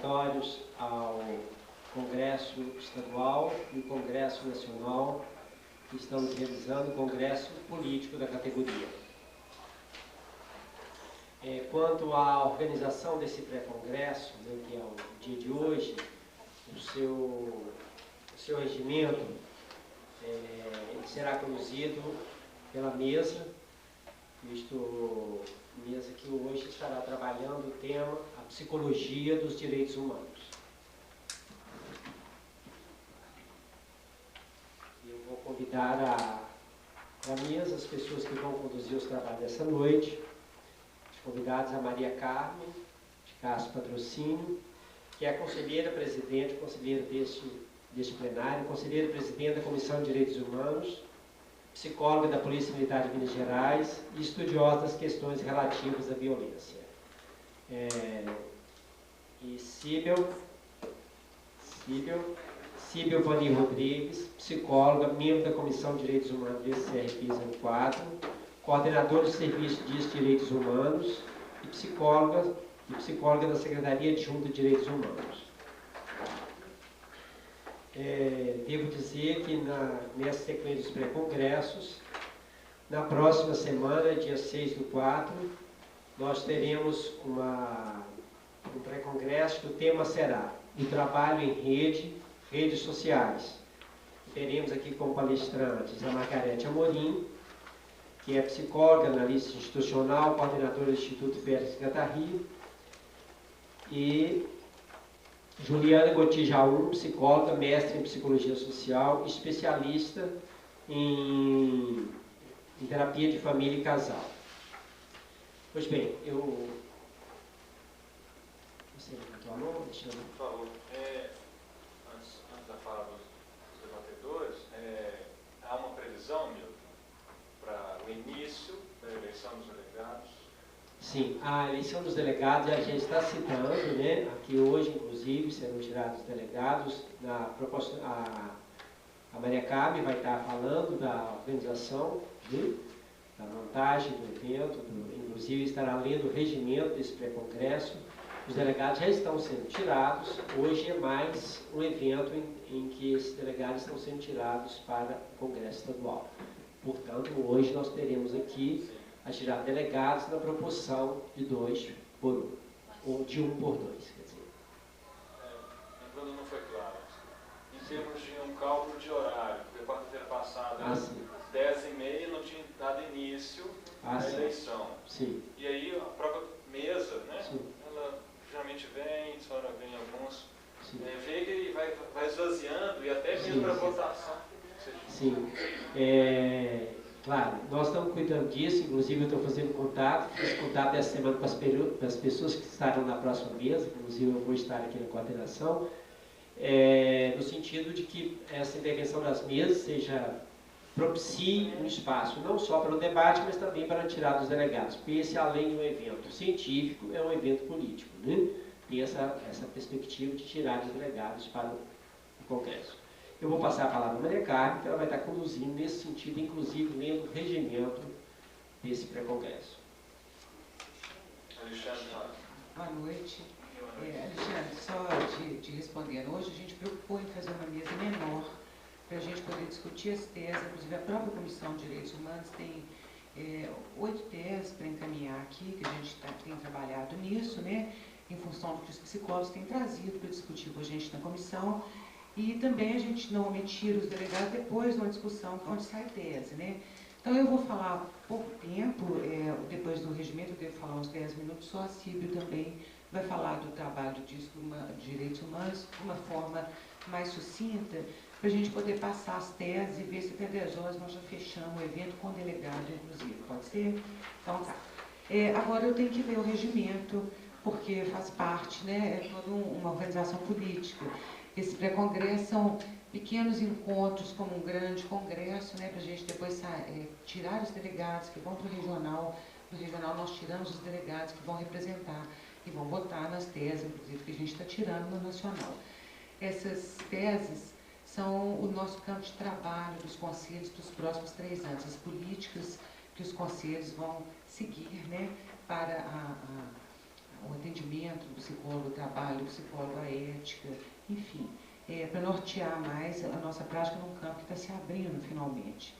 preparatórios ao Congresso Estadual e o Congresso Nacional, que estamos realizando o Congresso Político da categoria. Quanto à organização desse pré-congresso, né, que é o dia de hoje, o seu regimento ele será conduzido pela mesa, mesa que hoje estará trabalhando o tema a psicologia dos direitos humanos. Eu vou convidar a mesa as pessoas que vão conduzir os trabalhos dessa noite. Os convidados a Maria Carmen de Castro Patrocínio, que é a conselheira-presidente, conselheira deste plenário, conselheira-presidente da Comissão de Direitos Humanos, psicóloga da Polícia Militar de Minas Gerais e estudiosa das questões relativas à violência. E Síbel Vani Rodrigues, psicóloga, membro da Comissão de Direitos Humanos do CRP 04, coordenadora do Serviço de Direitos Humanos e psicóloga da Secretaria Adjunta de Direitos Humanos. Devo dizer que nessa sequência dos pré-congressos, na próxima semana, dia 6/4, nós teremos um pré-congresso que o tema será o trabalho em redes sociais. Teremos aqui como palestrantes a Margarete Amorim, que é psicóloga, analista institucional, coordenadora do Instituto Félix Catarri, e Juliana Gotijaú, psicóloga, mestre em psicologia social, especialista em terapia de família e casal. Pois bem, você levantou a mão, Alexandre? Por favor, antes da fala dos debatedores, há uma previsão, Milton, para o início da eleição dos delegados? Sim, a eleição dos delegados a gente está citando, né? Aqui hoje, inclusive, serão tirados os delegados. A Maria Carmen vai estar falando da organização, da montagem do evento, inclusive estará lendo o regimento desse pré-congresso. Os delegados já estão sendo tirados. Hoje é mais um evento em que esses delegados estão sendo tirados para o Congresso Estadual. Portanto, hoje nós teremos aqui a tirar delegados na proporção de 2 por 1, ou de 1 por 2, quer dizer. Quando não foi claro, em termos de um cálculo de horário, porque quarta-feira passada, às 10h30, não tinha dado início à eleição. Sim. E aí a própria mesa, né? Sim. Ela geralmente vem, a senhora vem alguns, vê que vai esvaziando e até mesmo para votação. Sim. Claro, nós estamos cuidando disso, inclusive eu estou fazendo contato, fiz contato essa semana com as pessoas que estarão na próxima mesa, inclusive eu vou estar aqui na coordenação, no sentido de que essa intervenção das mesas propicie um espaço, não só para o debate, mas também para a tirada dos delegados, porque esse, além de um evento científico, é um evento político, né? Tem essa perspectiva de tirar os delegados para o Congresso. Eu vou passar a palavra à Maria Carmen, que ela vai estar conduzindo nesse sentido, inclusive lendo o regimento desse pré-congresso. Alexandre. Boa noite. Alexandre, só te respondendo, hoje a gente preocupou em fazer uma mesa menor para a gente poder discutir as teses, inclusive a própria Comissão de Direitos Humanos tem 8 teses para encaminhar aqui, que a gente tem trabalhado nisso, né, em função do que os psicólogos têm trazido para discutir com a gente na comissão. E também a gente normalmente tira os delegados depois de uma discussão onde sai tese, né? Então eu vou falar pouco tempo, depois do regimento eu devo falar uns 10 minutos, só a Síbio também vai falar do trabalho de direitos humanos de uma forma mais sucinta, para a gente poder passar as teses e ver se até 10 horas nós já fechamos o evento com o delegado, inclusive. Pode ser? Então tá. Agora eu tenho que ler o regimento, porque faz parte, né? É toda uma organização política. Esse pré-congresso são pequenos encontros como um grande congresso, né, para a gente depois tirar os delegados que vão para o regional. No regional nós tiramos os delegados que vão representar e vão votar nas teses, inclusive, que a gente está tirando no nacional. Essas teses são o nosso campo de trabalho dos conselhos para os próximos 3 anos, as políticas que os conselhos vão seguir, né, para o atendimento do psicólogo, o trabalho do psicólogo, a ética, enfim, para nortear mais a nossa prática num campo que está se abrindo finalmente.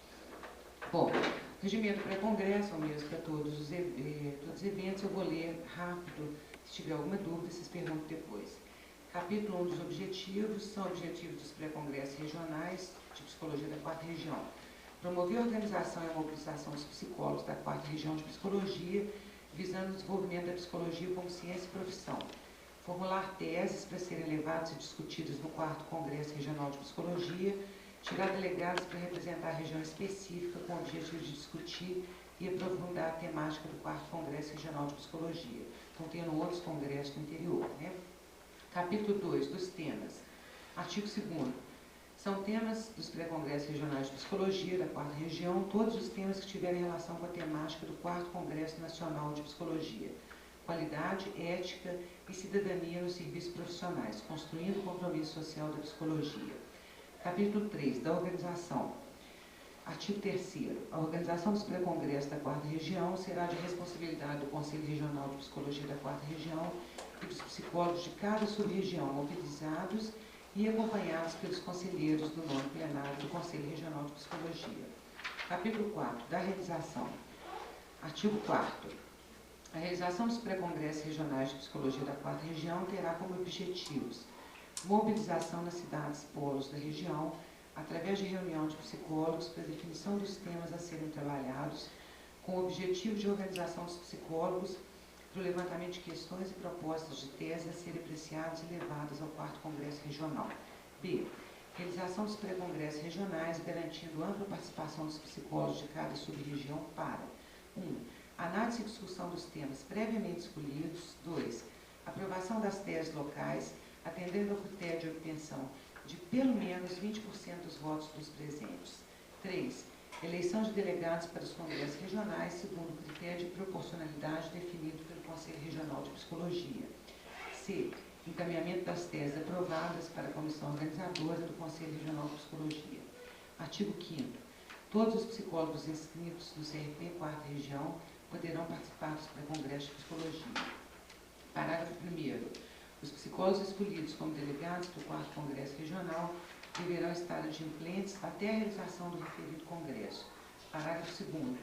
Bom, o regimento pré-congresso é o mesmo para todos os eventos. Eu vou ler rápido, se tiver alguma dúvida, vocês perguntam depois. Capítulo 1 dos objetivos, são objetivos dos pré-congressos regionais de psicologia da 4ª região. Promover a organização e a mobilização dos psicólogos da 4ª região de psicologia, visando o desenvolvimento da psicologia como ciência e profissão. Formular teses para serem levadas e discutidas no 4º Congresso Regional de Psicologia, tirar delegados para representar a região específica com o objetivo de discutir e aprofundar a temática do 4º Congresso Regional de Psicologia. Estão tendo outros congressos no interior, né? Capítulo 2, dos temas. Artigo 2º. São temas dos pré-congressos regionais de psicologia da 4ª região, todos os temas que tiverem relação com a temática do 4º Congresso Nacional de Psicologia. Qualidade, ética e cidadania nos serviços profissionais, construindo o compromisso social da psicologia. Capítulo 3, da organização. Artigo 3º. A organização dos pré-congressos da 4ª região será de responsabilidade do Conselho Regional de Psicologia da 4ª região e dos psicólogos de cada sub-região, mobilizados e acompanhados pelos conselheiros do 9º plenário do Conselho Regional de Psicologia. Capítulo 4, da realização. Artigo 4º. A realização dos pré-congressos regionais de psicologia da 4ª região terá como objetivos mobilização nas cidades polos da região, através de reunião de psicólogos para definição dos temas a serem trabalhados, com o objetivo de organização dos psicólogos para o levantamento de questões e propostas de tese a serem apreciadas e levadas ao 4º Congresso Regional. B. Realização dos pré-congressos regionais, garantindo ampla participação dos psicólogos de cada sub-região para 1. Análise e discussão dos temas previamente escolhidos. 2. Aprovação das teses locais, atendendo ao critério de obtenção de pelo menos 20% dos votos dos presentes. 3. Eleição de delegados para os congressos regionais, segundo o critério de proporcionalidade definido pelo Conselho Regional de Psicologia. C. Encaminhamento das teses aprovadas para a comissão organizadora do Conselho Regional de Psicologia. Artigo 5º. Todos os psicólogos inscritos no CRP 4ª Região poderão participar dos pré-congressos de psicologia. Parágrafo 1º. Os psicólogos escolhidos como delegados do 4º Congresso Regional deverão estar adimplentes até a realização do referido congresso. Parágrafo 2º.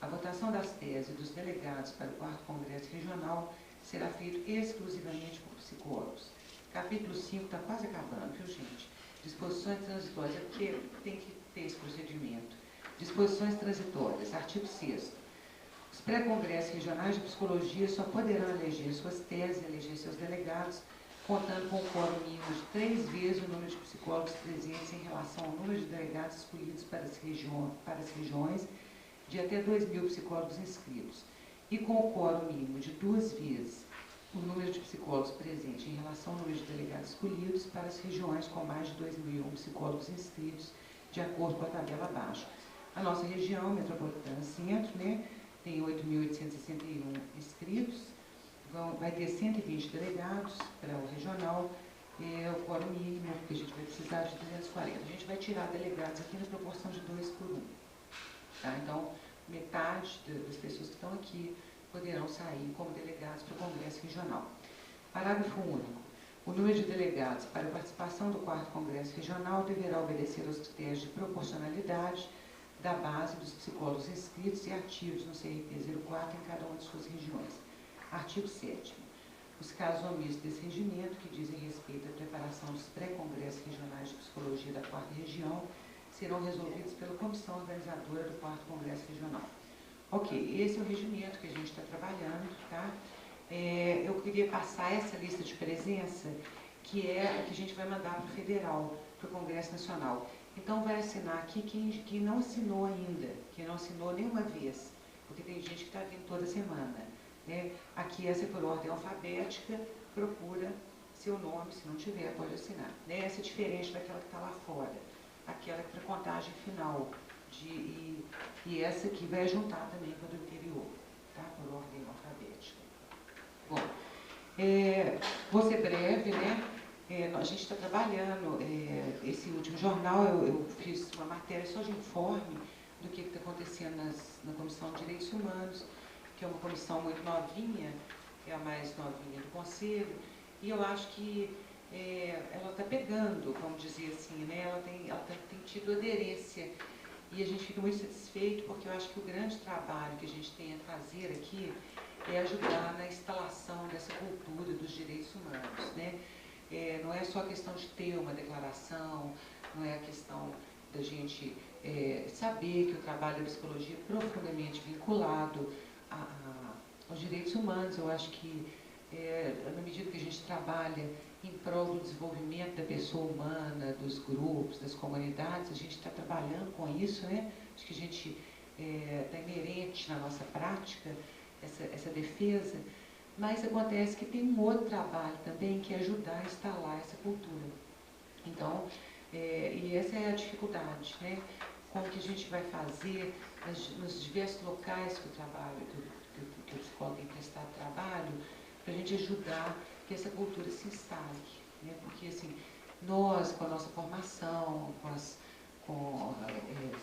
A votação das teses dos delegados para o 4º Congresso Regional será feito exclusivamente por psicólogos. Capítulo 5 está quase acabando, viu, gente? Disposições transitórias, é porque tem que ter esse procedimento. Disposições transitórias. Artigo 6º. Os pré-congressos regionais de psicologia só poderão eleger suas teses, eleger seus delegados, contando com um quórum mínimo de 3 vezes o número de psicólogos presentes em relação ao número de delegados escolhidos para as regiões, de até 2.000 psicólogos inscritos, e com o quórum mínimo de 2 vezes o número de psicólogos presentes em relação ao número de delegados escolhidos para as regiões com mais de 2.001 psicólogos inscritos, de acordo com a tabela abaixo. A nossa região metropolitana centro, né, tem 8.861 inscritos, vai ter 120 delegados para o regional, o quórum mínimo que a gente vai precisar de 240. A gente vai tirar delegados aqui na proporção de 2 por 1. Tá? Então, metade das pessoas que estão aqui poderão sair como delegados para o Congresso Regional. Parágrafo único. O número de delegados para a participação do 4º Congresso Regional deverá obedecer aos critérios de proporcionalidade da base dos psicólogos inscritos e ativos no CRP 04 em cada uma de suas regiões. Artigo 7º. Os casos omissos desse regimento, que dizem respeito à preparação dos pré-congressos regionais de psicologia da 4ª região, serão resolvidos pela comissão organizadora do 4º Congresso Regional. Ok, esse é o regimento que a gente está trabalhando, tá? Eu queria passar essa lista de presença, que é a que a gente vai mandar para o Federal, para o Congresso Nacional. Então, vai assinar aqui quem não assinou ainda, quem não assinou nenhuma vez, porque tem gente que está vindo toda semana. Né? Aqui, essa é por ordem alfabética, procura seu nome, se não tiver, pode assinar. Né? Essa é diferente daquela que está lá fora, aquela que é para contagem final, e essa aqui vai juntar também com a do interior, tá? Por ordem alfabética. Bom, vou ser breve, né? A gente está trabalhando, esse último jornal, eu fiz uma matéria só de informe do que está acontecendo na Comissão de Direitos Humanos, que é uma comissão muito novinha, é a mais novinha do conselho, e eu acho que ela está pegando, vamos dizer assim, né? Ela tem tido aderência, e a gente fica muito satisfeito, porque eu acho que o grande trabalho que a gente tem a fazer aqui é ajudar na instalação dessa cultura dos direitos humanos, né? Não é só a questão de ter uma declaração, não é a questão da gente saber que o trabalho da psicologia é profundamente vinculado aos direitos humanos. Eu acho que, na medida que a gente trabalha em prol do desenvolvimento da pessoa humana, dos grupos, das comunidades, a gente está trabalhando com isso, né? Acho que a gente está inerente na nossa prática essa defesa, mas acontece que tem um outro trabalho também, que é ajudar a instalar essa cultura. Então, e essa é a dificuldade, né? Como que a gente vai fazer nos diversos locais que o psicólogo tem prestado trabalho, para a gente ajudar que essa cultura se instale, né? Porque, assim, nós, com a nossa formação,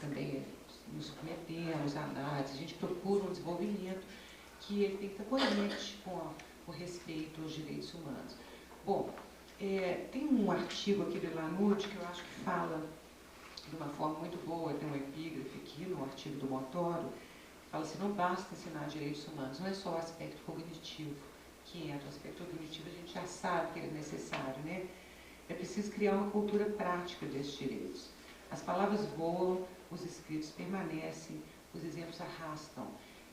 também nos submetemos a análise, a gente procura um desenvolvimento que ele tem que estar coerente com o respeito aos direitos humanos. Bom, tem um artigo aqui do Lanucci que eu acho que fala de uma forma muito boa, tem um epígrafe aqui no artigo do Montoro, que fala assim: não basta ensinar direitos humanos, não é só o aspecto cognitivo que entra. O aspecto cognitivo a gente já sabe que é necessário, né? É preciso criar uma cultura prática desses direitos. As palavras voam, os escritos permanecem, os exemplos arrastam.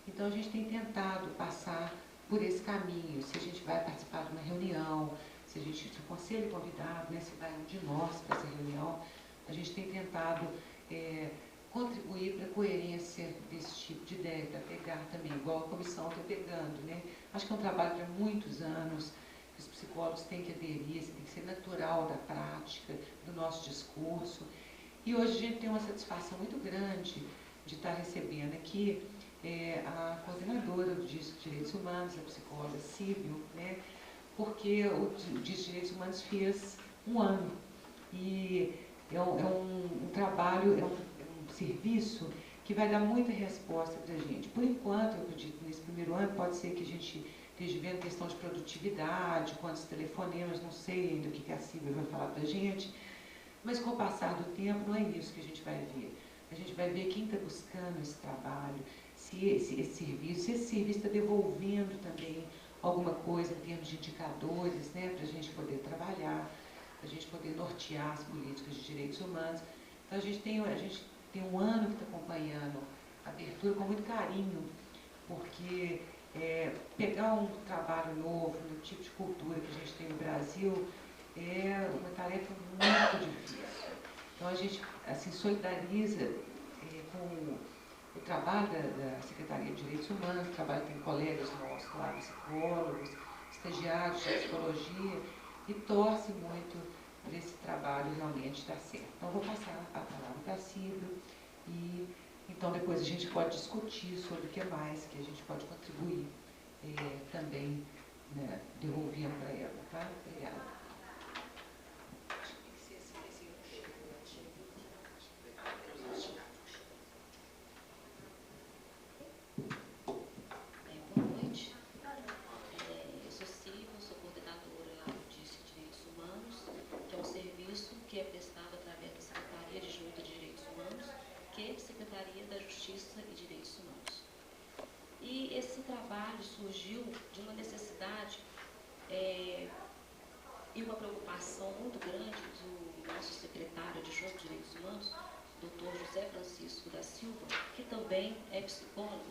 Então, a gente tem tentado passar por esse caminho. Se a gente vai participar de uma reunião, se o conselho é convidado, né, se vai um de nós para essa reunião, a gente tem tentado contribuir para a coerência desse tipo de ideia, para pegar também, igual a comissão está pegando, né? Acho que é um trabalho para muitos anos, que os psicólogos têm que aderir, isso tem que ser natural da prática, do nosso discurso. E hoje a gente tem uma satisfação muito grande de estar recebendo aqui a coordenadora do Disco de Direitos Humanos, a psicóloga Síbio, né? Porque o Disco de Direitos Humanos fez um ano. E é um trabalho, é um serviço que vai dar muita resposta para a gente. Por enquanto, eu acredito, nesse primeiro ano, pode ser que a gente esteja vendo questão de produtividade, quantos telefonemas, não sei ainda o que a Síbio vai falar para a gente, mas com o passar do tempo não é isso que a gente vai ver. A gente vai ver quem está buscando esse trabalho, se esse serviço está devolvendo também alguma coisa em termos de indicadores, né, para a gente poder trabalhar, para a gente poder nortear as políticas de direitos humanos. Então, a gente tem um ano que está acompanhando a abertura com muito carinho, porque pegar um trabalho novo, no tipo de cultura que a gente tem no Brasil, é uma tarefa muito difícil. Então, a gente assim, solidariza com o trabalho da Secretaria de Direitos Humanos, o trabalho que tem colegas nossos lá, psicólogos, estagiários de psicologia, e torce muito para esse trabalho realmente dar certo. Então, vou passar a palavra para a Síbio, e então depois a gente pode discutir sobre o que mais que a gente pode contribuir também, né, devolvendo para ela, tá? Obrigada. Que é prestado através da Secretaria de Junta de Direitos Humanos, que é a Secretaria da Justiça e Direitos Humanos. E esse trabalho surgiu de uma necessidade e uma preocupação muito grande do nosso secretário de Junta de Direitos Humanos, Dr. José Francisco da Silva, que também é psicólogo.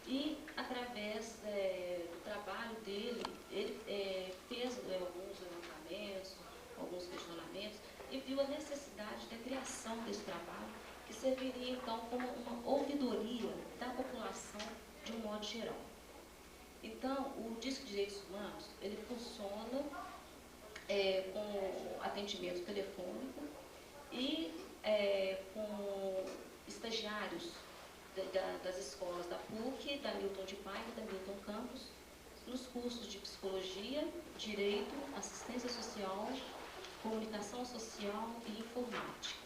E, através do trabalho dele, ele fez alguns levantamentos, alguns questionamentos, e viu a necessidade da criação desse trabalho, que serviria, então, como uma ouvidoria da população de um modo geral. Então, o Disque de Direitos Humanos, ele funciona com atendimento telefônico e com estagiários das escolas da PUC, da Newton de Paiva e da Newton Campos, nos cursos de Psicologia, Direito, Assistência Social, Comunicação Social e Informática.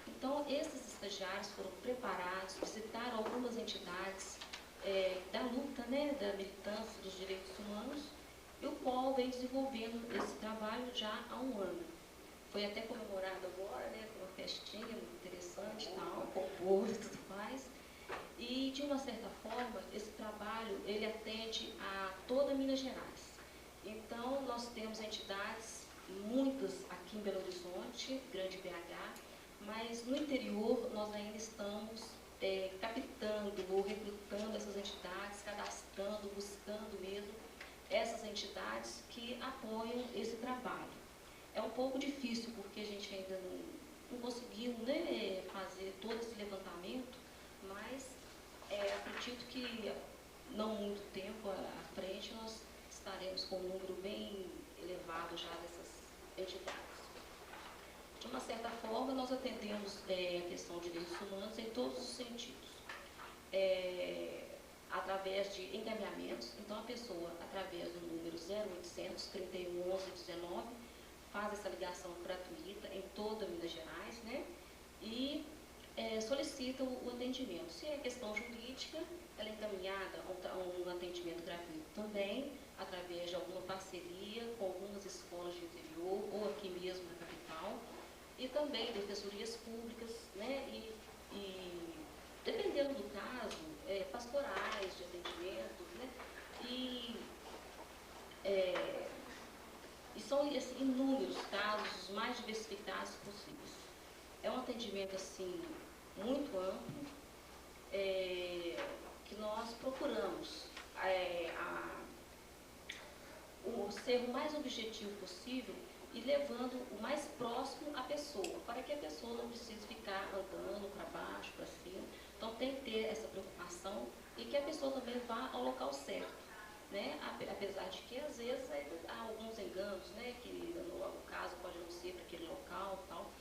Então, esses estagiários foram preparados, visitaram algumas entidades da luta, né, da militância dos direitos humanos, e o qual vem desenvolvendo esse trabalho já há um ano. Foi até comemorado agora, né, com uma festinha muito interessante, tal, com o povo e tudo mais. E, de uma certa forma, esse trabalho, ele atende a toda Minas Gerais. Então, nós temos entidades, muitas aqui em Belo Horizonte, Grande BH, mas no interior nós ainda estamos captando ou recrutando essas entidades, cadastrando, buscando mesmo essas entidades que apoiam esse trabalho. É um pouco difícil porque a gente ainda não conseguiu, né, fazer todo esse levantamento, mas acredito que não muito tempo à frente nós estaremos com um número bem elevado já dessas entidades. De uma certa forma, nós atendemos a questão de direitos humanos em todos os sentidos. Através de encaminhamentos, então a pessoa, através do número 0800 31 11 19, faz essa ligação gratuita em toda Minas Gerais, né? E solicita o atendimento. Se é questão jurídica, ela é encaminhada a um atendimento gratuito também, através de alguma parceria com algumas escolas de interior, ou aqui mesmo na capital, e também defensorias públicas, né? E dependendo do caso, pastorais de atendimento, né? E são inúmeros casos, os mais diversificados possíveis. É um atendimento, assim, muito amplo, que nós procuramos ser o mais objetivo possível e levando o mais próximo à pessoa, para que a pessoa não precise ficar andando para baixo, para cima. Então tem que ter essa preocupação e que a pessoa também vá ao local certo, né? Apesar de que às vezes há alguns enganos, né? Que o caso pode não ser para aquele local, tal.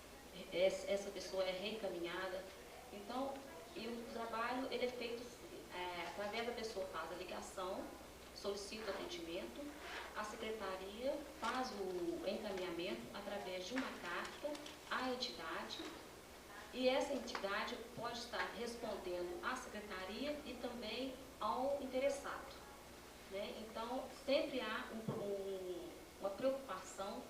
Essa pessoa é reencaminhada. Então, e o trabalho ele é feito através da pessoa faz a ligação, solicita o atendimento, a secretaria faz o encaminhamento através de uma carta à entidade, e essa entidade pode estar respondendo à secretaria e também ao interessado, né? Então, sempre há uma preocupação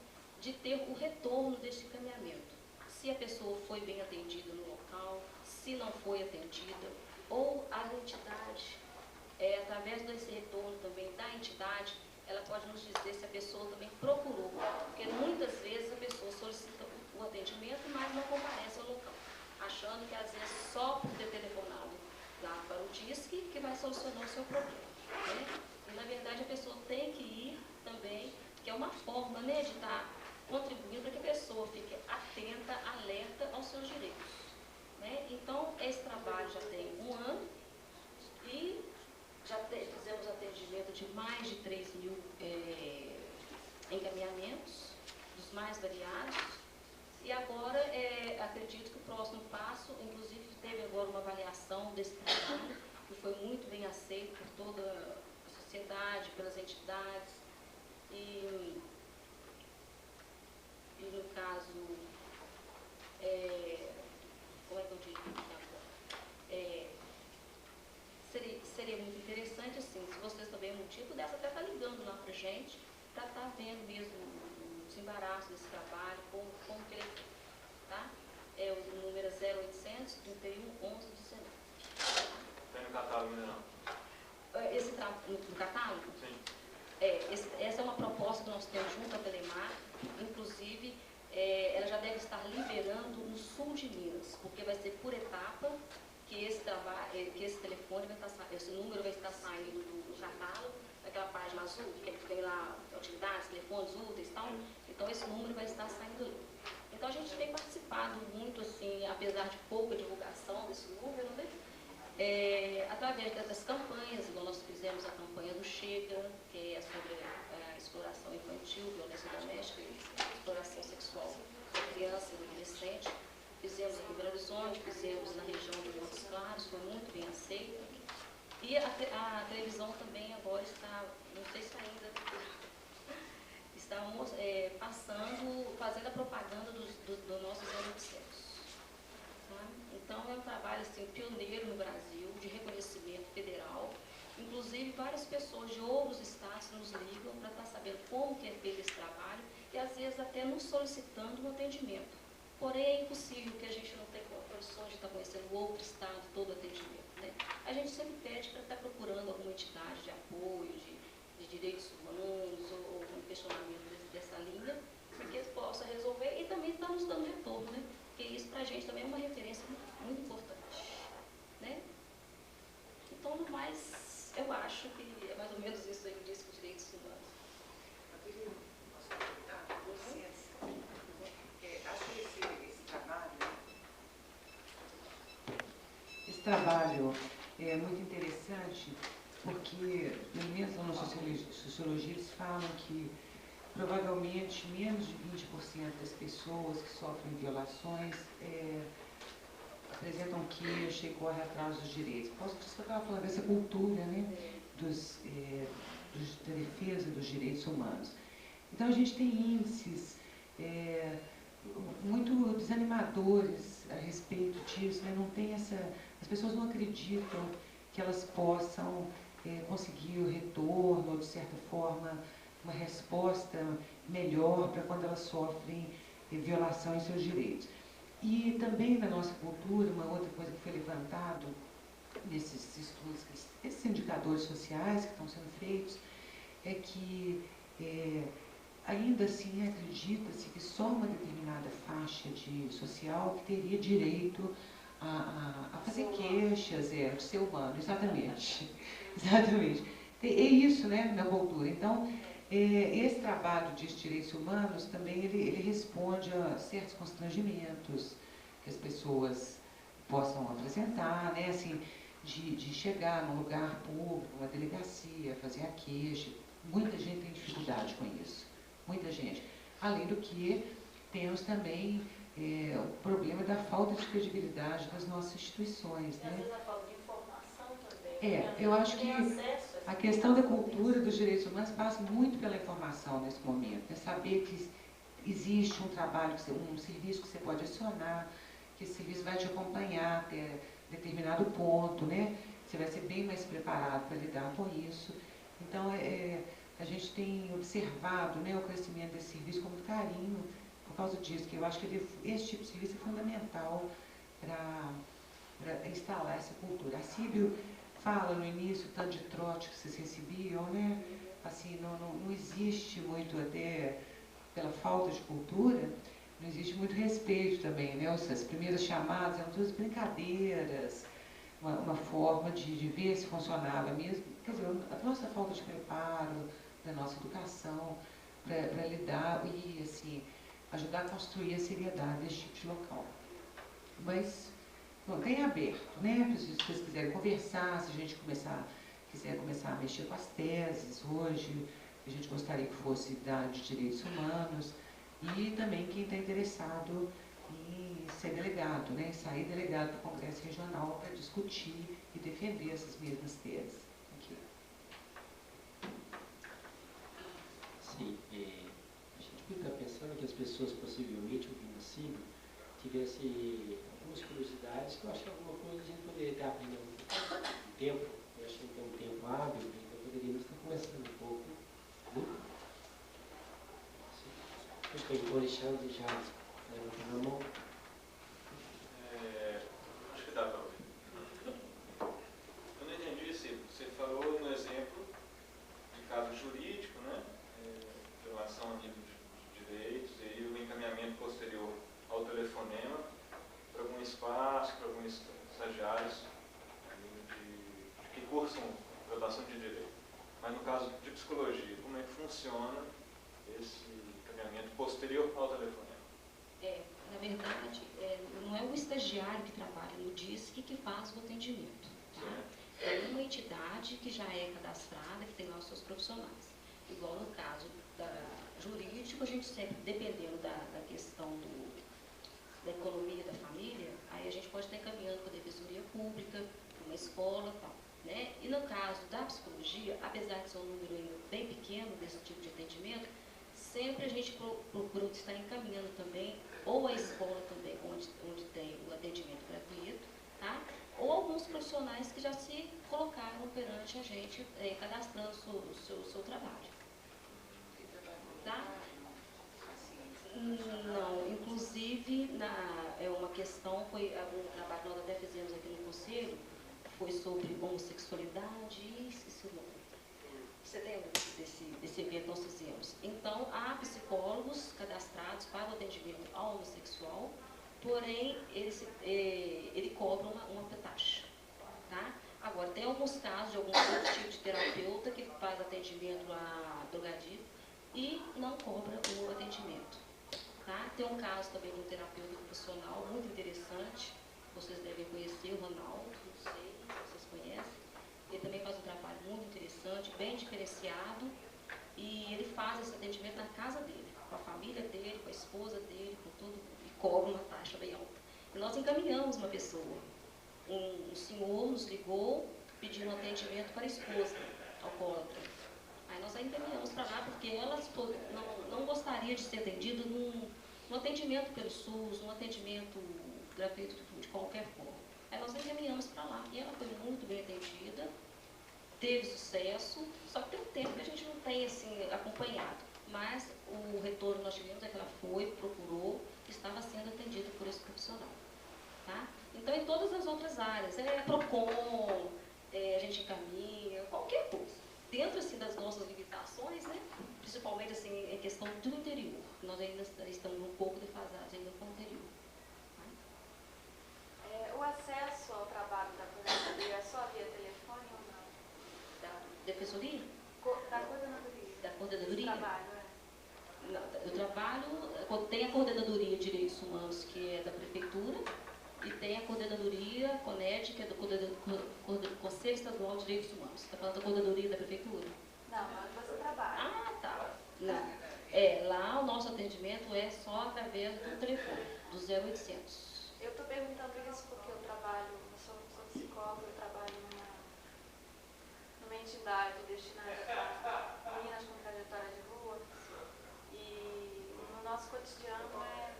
de ter o retorno desse encaminhamento. Se a pessoa foi bem atendida no local, se não foi atendida, ou a entidade, através desse retorno também da entidade, ela pode nos dizer se a pessoa também procurou, porque muitas vezes a pessoa solicita o atendimento, mas não comparece ao local, achando que às vezes só por ter telefonado lá para o DISC que vai solucionar o seu problema, né? E na verdade a pessoa tem que ir também, que é uma forma, né, de estar contribuindo para que a pessoa fique atenta, alerta aos seus direitos, né? Então esse trabalho já tem um ano e já fizemos atendimento de mais de 3.000 encaminhamentos, dos mais variados. E agora, acredito que o próximo passo, inclusive teve agora uma avaliação desse trabalho, que foi muito bem aceito por toda a sociedade, pelas entidades. E no caso, como é que eu digo agora? Seria muito interessante, assim, se vocês também um dia pudessem até estar ligando lá para a gente, para estar vendo mesmo os embaraços desse trabalho, como que ele tá? O número é 0800 31 11 19. Tem no catálogo ainda não? Esse está no catálogo? Sim. Essa é uma proposta que nós temos junto à Telemar, inclusive ela já deve estar liberando no sul de Minas, porque vai ser por etapa que esse telefone vai estar, esse número vai estar saindo do catálogo, daquela página azul, que tem lá utilidades, telefones úteis e tal. Então esse número vai estar saindo ali. Então a gente tem participado muito, assim, apesar de pouca divulgação desse número, né? Através das campanhas, igual nós fizemos a campanha do Chega, que é sobre a exploração infantil, violência doméstica e exploração sexual da criança e do adolescente. Fizemos aqui em Belo Horizonte, fizemos na região de Montes Claros, foi muito bem aceita. E a televisão também agora está, não sei se ainda, estamos fazendo a propaganda do nosso 0800. Tá? Então é um trabalho assim, pioneiro no Brasil, de reconhecimento federal. pessoas de outros estados nos ligam para estar sabendo como que é feito esse trabalho e às vezes até nos solicitando um atendimento. Porém, é impossível que a gente não tenha condições de estar conhecendo o outro estado, todo o atendimento, né? A gente sempre pede para estar procurando alguma entidade de apoio, de direitos humanos ou um questionamento dessa linha, para que eles possam resolver e também está nos dando retorno, né? Porque isso para a gente também é uma referência muito importante, né? Então, no mais, eu acho que é mais ou menos isso aí que diz com os direitos humanos. Acho que esse trabalho é muito interessante, porque, mesmo na sociologia, eles falam que provavelmente menos de 20% das pessoas que sofrem violações apresentam queixa e correm atrás dos direitos. Por causa disso que eu estava falando, dessa cultura, né, da defesa dos direitos humanos. Então, a gente tem índices muito desanimadores a respeito disso, né? Não tem as pessoas não acreditam que elas possam conseguir o retorno, ou de certa forma, uma resposta melhor para quando elas sofrem violação em seus direitos. E também na nossa cultura, uma outra coisa que foi levantado nesses estudos, esses indicadores sociais que estão sendo feitos, é que ainda assim acredita-se que só uma determinada faixa social que teria direito a fazer queixas, de ser humano, exatamente. Exatamente. É isso, né, na cultura. Então, esse trabalho de direitos humanos também ele responde a certos constrangimentos que as pessoas possam apresentar, né, assim, de chegar num lugar público, uma delegacia, fazer a queixa. Muita gente tem dificuldade com isso, muita gente. Além do que temos também o problema da falta de credibilidade das nossas instituições, né? Às vezes a falta de informação também. Eu acho que a questão da cultura dos direitos humanos passa muito pela informação nesse momento. É saber que existe um trabalho, um serviço que você pode acionar, que esse serviço vai te acompanhar até determinado ponto, né? Você vai ser bem mais preparado para lidar com isso. Então, a gente tem observado, né, o crescimento desse serviço com muito carinho por causa disso, que eu acho que esse tipo de serviço é fundamental para instalar essa cultura. A Síbio fala no início tanto de trote que vocês recebiam, né? Assim, não existe muito, até pela falta de cultura, não existe muito respeito também, né? As primeiras chamadas eram todas brincadeiras, uma forma de ver se funcionava mesmo. Quer dizer, a nossa falta de preparo da nossa educação para lidar e, assim, ajudar a construir a seriedade desse tipo de local. Mas, bom, tem aberto, né? Se vocês quiserem conversar, se a gente quiser começar a mexer com as teses hoje, a gente gostaria que fosse da área de direitos humanos, e também quem está interessado em ser delegado, né? Sair delegado para o Congresso Regional para discutir e defender essas mesmas teses. Aqui. Sim, a gente fica pensando que as pessoas possivelmente ouvindo assim tivessem algumas curiosidades, que eu acho que alguma coisa a gente poderia estar aprendendo um tempo, eu acho que tem um tempo hábil, então poderíamos estar conversando um pouco. Estou Alexandre já levantando a mão. Acho que dá para ouvir. Eu não entendi, você falou no exemplo de caso jurídico, né? Em relação a nível de direitos, e aí o encaminhamento posterior ao telefonema para algum espaço, para alguns estagiários que cursam graduação de direito. Mas no caso de psicologia, como é que funciona esse encaminhamento posterior ao telefonema? Na verdade, não é o estagiário que trabalha no DISC que faz o atendimento. Tá? É uma entidade que já é cadastrada, que tem lá os seus profissionais. Igual no caso jurídico, a gente sempre, dependendo da questão da economia da família, aí a gente pode estar encaminhando para a defensoria pública, para uma escola e tal. Né? E no caso da psicologia, apesar de ser um número ainda bem pequeno desse tipo de atendimento, sempre a gente procura estar encaminhando também, ou a escola também, onde tem o atendimento gratuito, tá? Ou alguns profissionais que já se colocaram colocaram perante a gente, cadastrando o seu trabalho. Tá? Não, inclusive, é uma questão, foi um trabalho que nós até fizemos aqui no Conselho, foi sobre homossexualidade e esqueci o nome. Você lembra desse evento que nós fizemos? Então, há psicólogos cadastrados para o atendimento ao homossexual, porém, ele cobra uma taxa. Tá? Agora, tem alguns casos de algum outro tipo de terapeuta que faz atendimento a drogadico e não cobra o atendimento. Tá? Tem um caso também de um terapeuta ocupacional muito interessante, vocês devem conhecer, o Ronaldo, não sei se vocês conhecem. Ele também faz um trabalho muito interessante, bem diferenciado, e ele faz esse atendimento na casa dele, com a família dele, com a esposa dele, com tudo, e cobra uma taxa bem alta. E nós encaminhamos uma pessoa. Um senhor nos ligou pedindo atendimento para a esposa, alcoólatra. Aí nós a encaminhamos para lá porque ela não gostaria de ser atendida num atendimento pelo SUS, num atendimento gratuito de qualquer forma. Aí nós encaminhamos para lá e ela foi muito bem atendida, teve sucesso, só que tem um tempo que a gente não tem assim, acompanhado. Mas o retorno que nós tivemos é que ela foi, procurou, estava sendo atendida por esse profissional. Tá? Então, em todas as outras áreas, PROCON, a gente encaminha, qualquer coisa. Dentro assim, das nossas limitações, né? Principalmente assim, em questão do interior, nós ainda estamos um pouco defasados ainda com o interior. O acesso ao trabalho da coordenadoria é só via telefone ou não? Da defensoria? Da coordenadoria. Da coordenadoria? Do trabalho, Não, eu trabalho, tem a coordenadoria de direitos humanos, que é da prefeitura, e tem a coordenadoria CONED, que é do Conselho Estadual de Direitos Humanos. Você está falando da coordenadoria da prefeitura? Não, mas você trabalha. Ah, tá. Não. Lá o nosso atendimento é só através do telefone, do 0800. Eu estou perguntando isso porque eu sou psicóloga, eu trabalho numa entidade destinada para meninas com trajetória de rua, e no nosso cotidiano o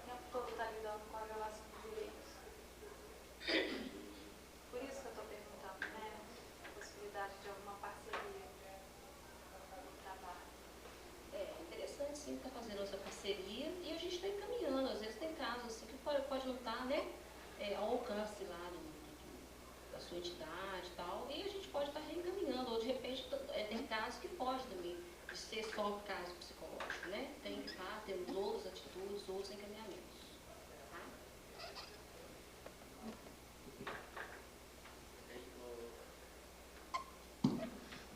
tempo todo está lidando com a violação de direitos. Por isso que eu estou perguntando, né, a possibilidade de alguma parceria no trabalho. É interessante sim estar fazendo essa parceria e a gente está encaminhando. Às vezes tem casos assim que pode não estar, né, ao alcance lá da sua entidade e tal, e a gente pode estar reencaminhando, ou de repente tem casos que pode também de ser só caso psicológico, né? Tem que estar, temos outras atitudes, outros encaminhamentos.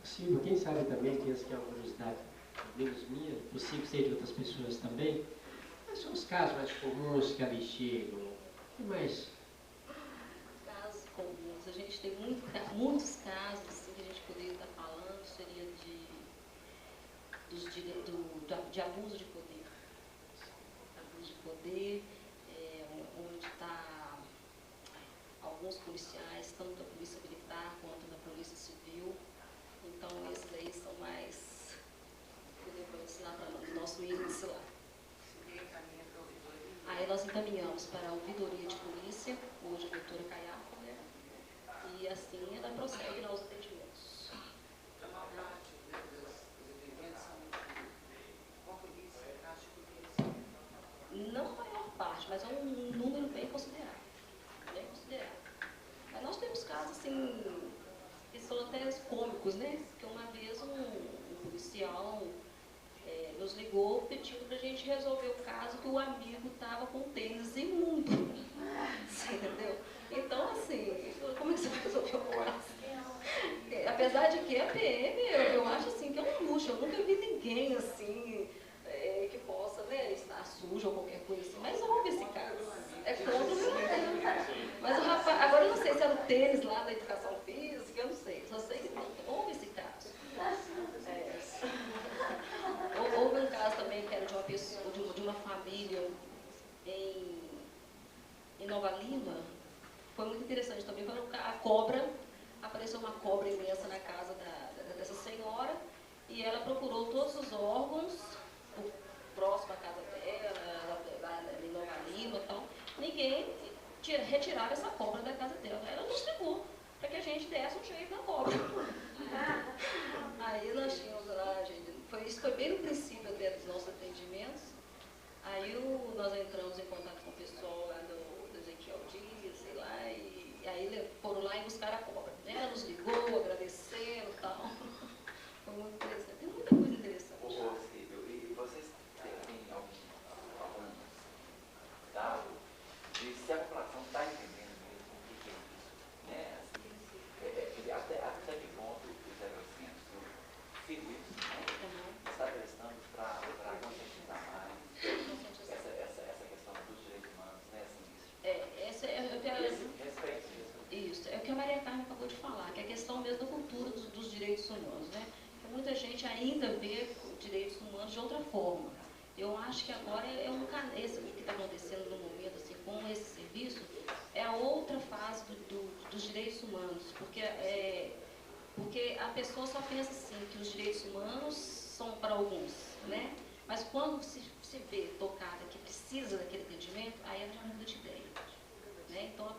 Silvio, quem sabe também, que essa que é uma curiosidade, menos minha, possível ser de outras pessoas também, quais são os casos mais comuns que ali chegam? O que mais? Casos comuns, a gente tem muitos casos assim, que a gente poderia estar falando, seria de abuso de poder. Abuso de poder, onde está alguns policiais, tanto da polícia militar quanto da polícia civil. Então, esses aí são mais, podemos ensinar para o nosso índice lá. Aí nós encaminhamos para a ouvidoria de polícia, hoje a doutora Caiafa, né? E assim ela prossegue nos atendimentos. Não a maior parte, mas é um número bem considerável. Bem considerável. Mas nós temos casos assim, que são até cômicos, né? Porque uma vez um policial nos ligou pedindo para a gente resolver o caso que o amigo estava com tênis imundo. Você entendeu? Então, assim, como é que você vai resolver o caso? Apesar de que a PM, eu acho assim que é um luxo. Eu nunca vi ninguém assim que possa, né, estar sujo ou qualquer coisa assim. Mas houve esse caso. É contra o meu. Mas o rapaz, agora eu não sei se era o tênis lá da educação física, eu não sei. Só sei que houve esse caso. Houve um caso também que era de uma pessoa, de uma família em Nova Lima. Foi muito interessante também. Foi a cobra, apareceu uma cobra imensa na casa dessa senhora e ela procurou todos os órgãos próximo à casa dela, lá em Nova Lima e tal. Ninguém retirava essa cobra da casa dela. Ela nos ligou. para que a gente desse um jeito na cobra. Aí nós tínhamos lá, isso foi bem no princípio até dos nossos atendimentos. Aí nós entramos em contato com o pessoal lá do Ezequiel Dias, sei lá, e aí foram lá e buscaram a cobra. Ela nos ligou, agradecendo e tal. Foi muito interessante. Tem muita coisa interessante. E vocês têm algum dado de se a população está entendendo mesmo o que é isso? Né? Assim, até que ponto os agrocentros, serviços, né, está prestando para conscientizar mais essa questão dos direitos humanos, né? Assim, respeito mesmo. Isso, é o que a Maria Carmen acabou de falar, que é a questão mesmo da cultura dos direitos humanos, né? Que muita gente ainda vê direitos humanos de outra forma. Eu acho que agora esse que está acontecendo no momento, assim, com esse serviço, é a outra fase dos direitos humanos, porque a pessoa só pensa assim, que os direitos humanos são para alguns, né? Mas quando se vê tocada que precisa daquele atendimento, aí ela já muda de ideia. Né? Então a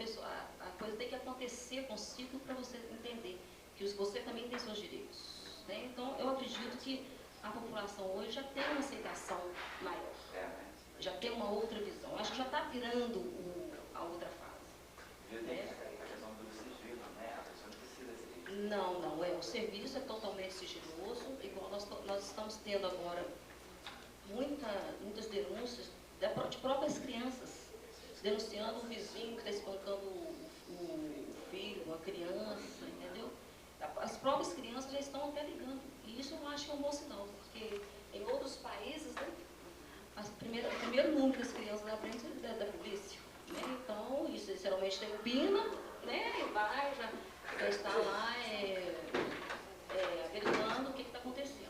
coisa tem que acontecer consigo para você entender que você também tem seus direitos. Né? Então eu acredito que a população hoje já tem uma aceitação maior, já tem uma outra visão. Acho que já está virando a outra fase. Né? Não, o serviço é totalmente sigiloso, igual nós estamos tendo agora muitas denúncias de próprias crianças, denunciando um vizinho que está espancando o filho, uma criança, entendeu? As próprias crianças já estão até ligando, e isso eu acho que é um bom sinal, porque em outros países, né, o primeiro número das crianças na frente é da polícia, né? Então, isso geralmente tem pina, né, e vai, já está lá averiguando o que está acontecendo.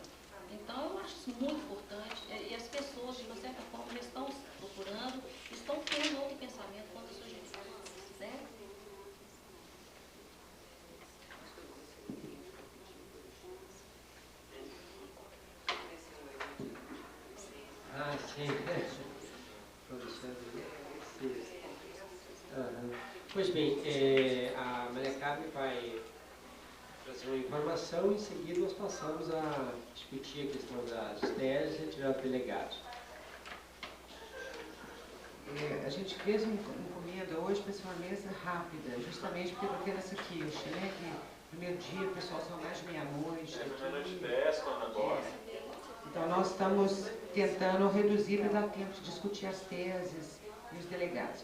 Então, eu acho isso muito importante, e as pessoas, de uma certa forma, já estão procurando, estão tendo outro pensamento quanto a seus direitos, né? Ah, sim. Pois bem, a Maria Carmen vai trazer uma informação e em seguida nós passamos a discutir a questão das teses e retirar os delegados. A gente fez uma encomenda hoje para ser uma mesa rápida, justamente porque está tendo essa queixa, né? Que no primeiro dia o pessoal saiu mais de meia-noite. Meia-noite 10, quando agora. Então nós estamos tentando reduzir para dar tempo de discutir as teses e os delegados.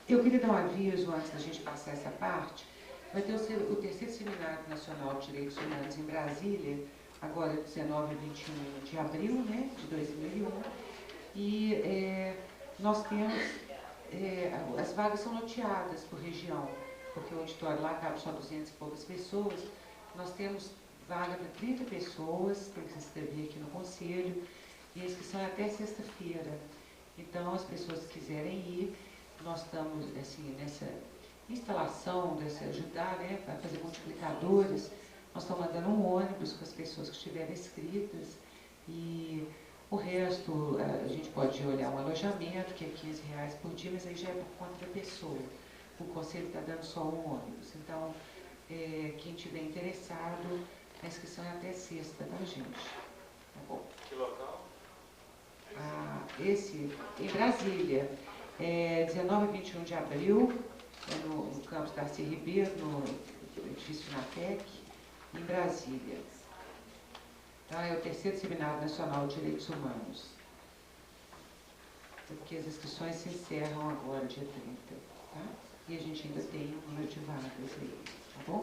Eu queria dar um aviso antes da gente passar essa parte. Vai ter o terceiro Seminário Nacional de Direitos Humanos em Brasília, agora 19 e 21 de abril, né, de 2001. E nós temos, as vagas são loteadas por região, porque o auditório lá cabe só 200 e poucas pessoas. Nós temos vaga para 30 pessoas, tem que se inscrever aqui no Conselho, e a inscrição é até sexta-feira. Então, as pessoas que quiserem ir, nós estamos assim, nessa instalação, ajudar, né, a fazer multiplicadores. Nós estamos mandando um ônibus com as pessoas que estiverem inscritas, e o resto a gente pode olhar um alojamento, que é R$15 por dia, mas aí já é por conta da pessoa. O Conselho está dando só um ônibus. Então, quem estiver interessado, a inscrição é até sexta, tá, gente? Tá bom? Que local? Esse, em Brasília, 19 e 21 de abril, no campus Darcy Ribeiro, no edifício Finatec, em Brasília. Tá? É o terceiro Seminário Nacional de Direitos Humanos. Porque as inscrições se encerram agora, dia 30. Tá? E a gente ainda tem um número de vagas aí. Tá bom?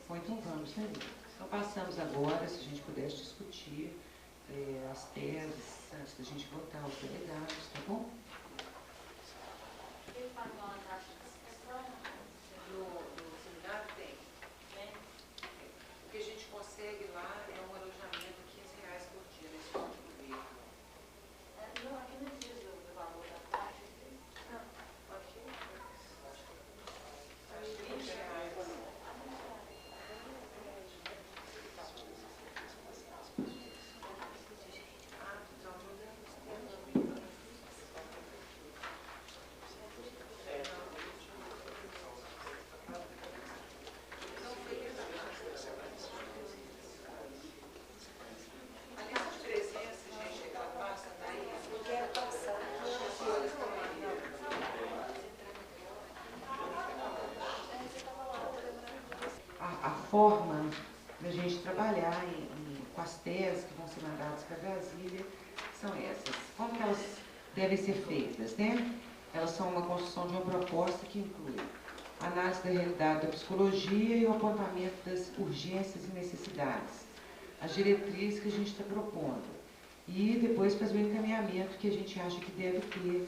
Bom, então vamos, né? Então passamos agora, se a gente pudesse discutir as teses, antes da gente votar os delegados, tá bom? Ele pagou uma taxa de inscrição? No seminário tem. O que a gente consegue lá é um alojamento R$15 por dia nesse último veículo. Não, aqui não diz o valor da taxa. Não, Aqui. R$20. forma da gente trabalhar com as teses que vão ser mandadas para Brasília são essas. Como que elas devem ser feitas, né? Elas são uma construção de uma proposta que inclui análise da realidade da psicologia e o apontamento das urgências e necessidades, as diretrizes que a gente está propondo, e depois fazer o encaminhamento que a gente acha que deve ter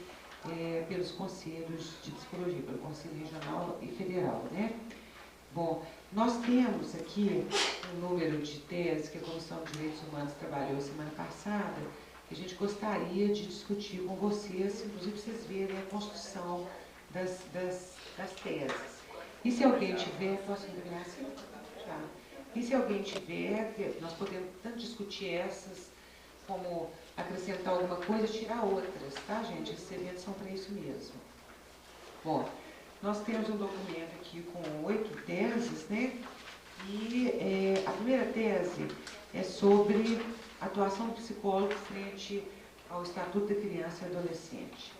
pelos conselhos de psicologia, pelo Conselho Regional e Federal, né? Bom, nós temos aqui um número de teses que a Comissão de Direitos Humanos trabalhou semana passada, que a gente gostaria de discutir com vocês, inclusive vocês verem a construção das teses. E se alguém tiver, posso encaminhar assim? Tá. E se alguém tiver, nós podemos tanto discutir essas, como acrescentar alguma coisa, tirar outras, tá, gente? Esses eventos são para isso mesmo. Bom, nós temos um documento aqui com 8 teses, né? E a primeira tese é sobre a atuação do psicólogo frente ao Estatuto da Criança e Adolescente.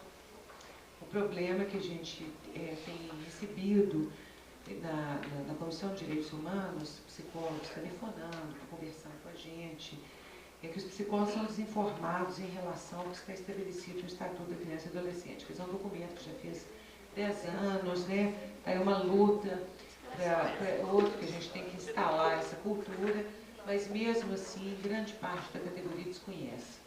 O problema que a gente tem recebido na Comissão de Direitos Humanos, psicólogos telefonando, conversando com a gente, é que os psicólogos são desinformados em relação ao que está estabelecido no Estatuto da Criança e Adolescente. Esse é um documento que já fez 10 anos, né? É uma luta para outro que a gente tem que instalar essa cultura, mas mesmo assim, grande parte da categoria desconhece.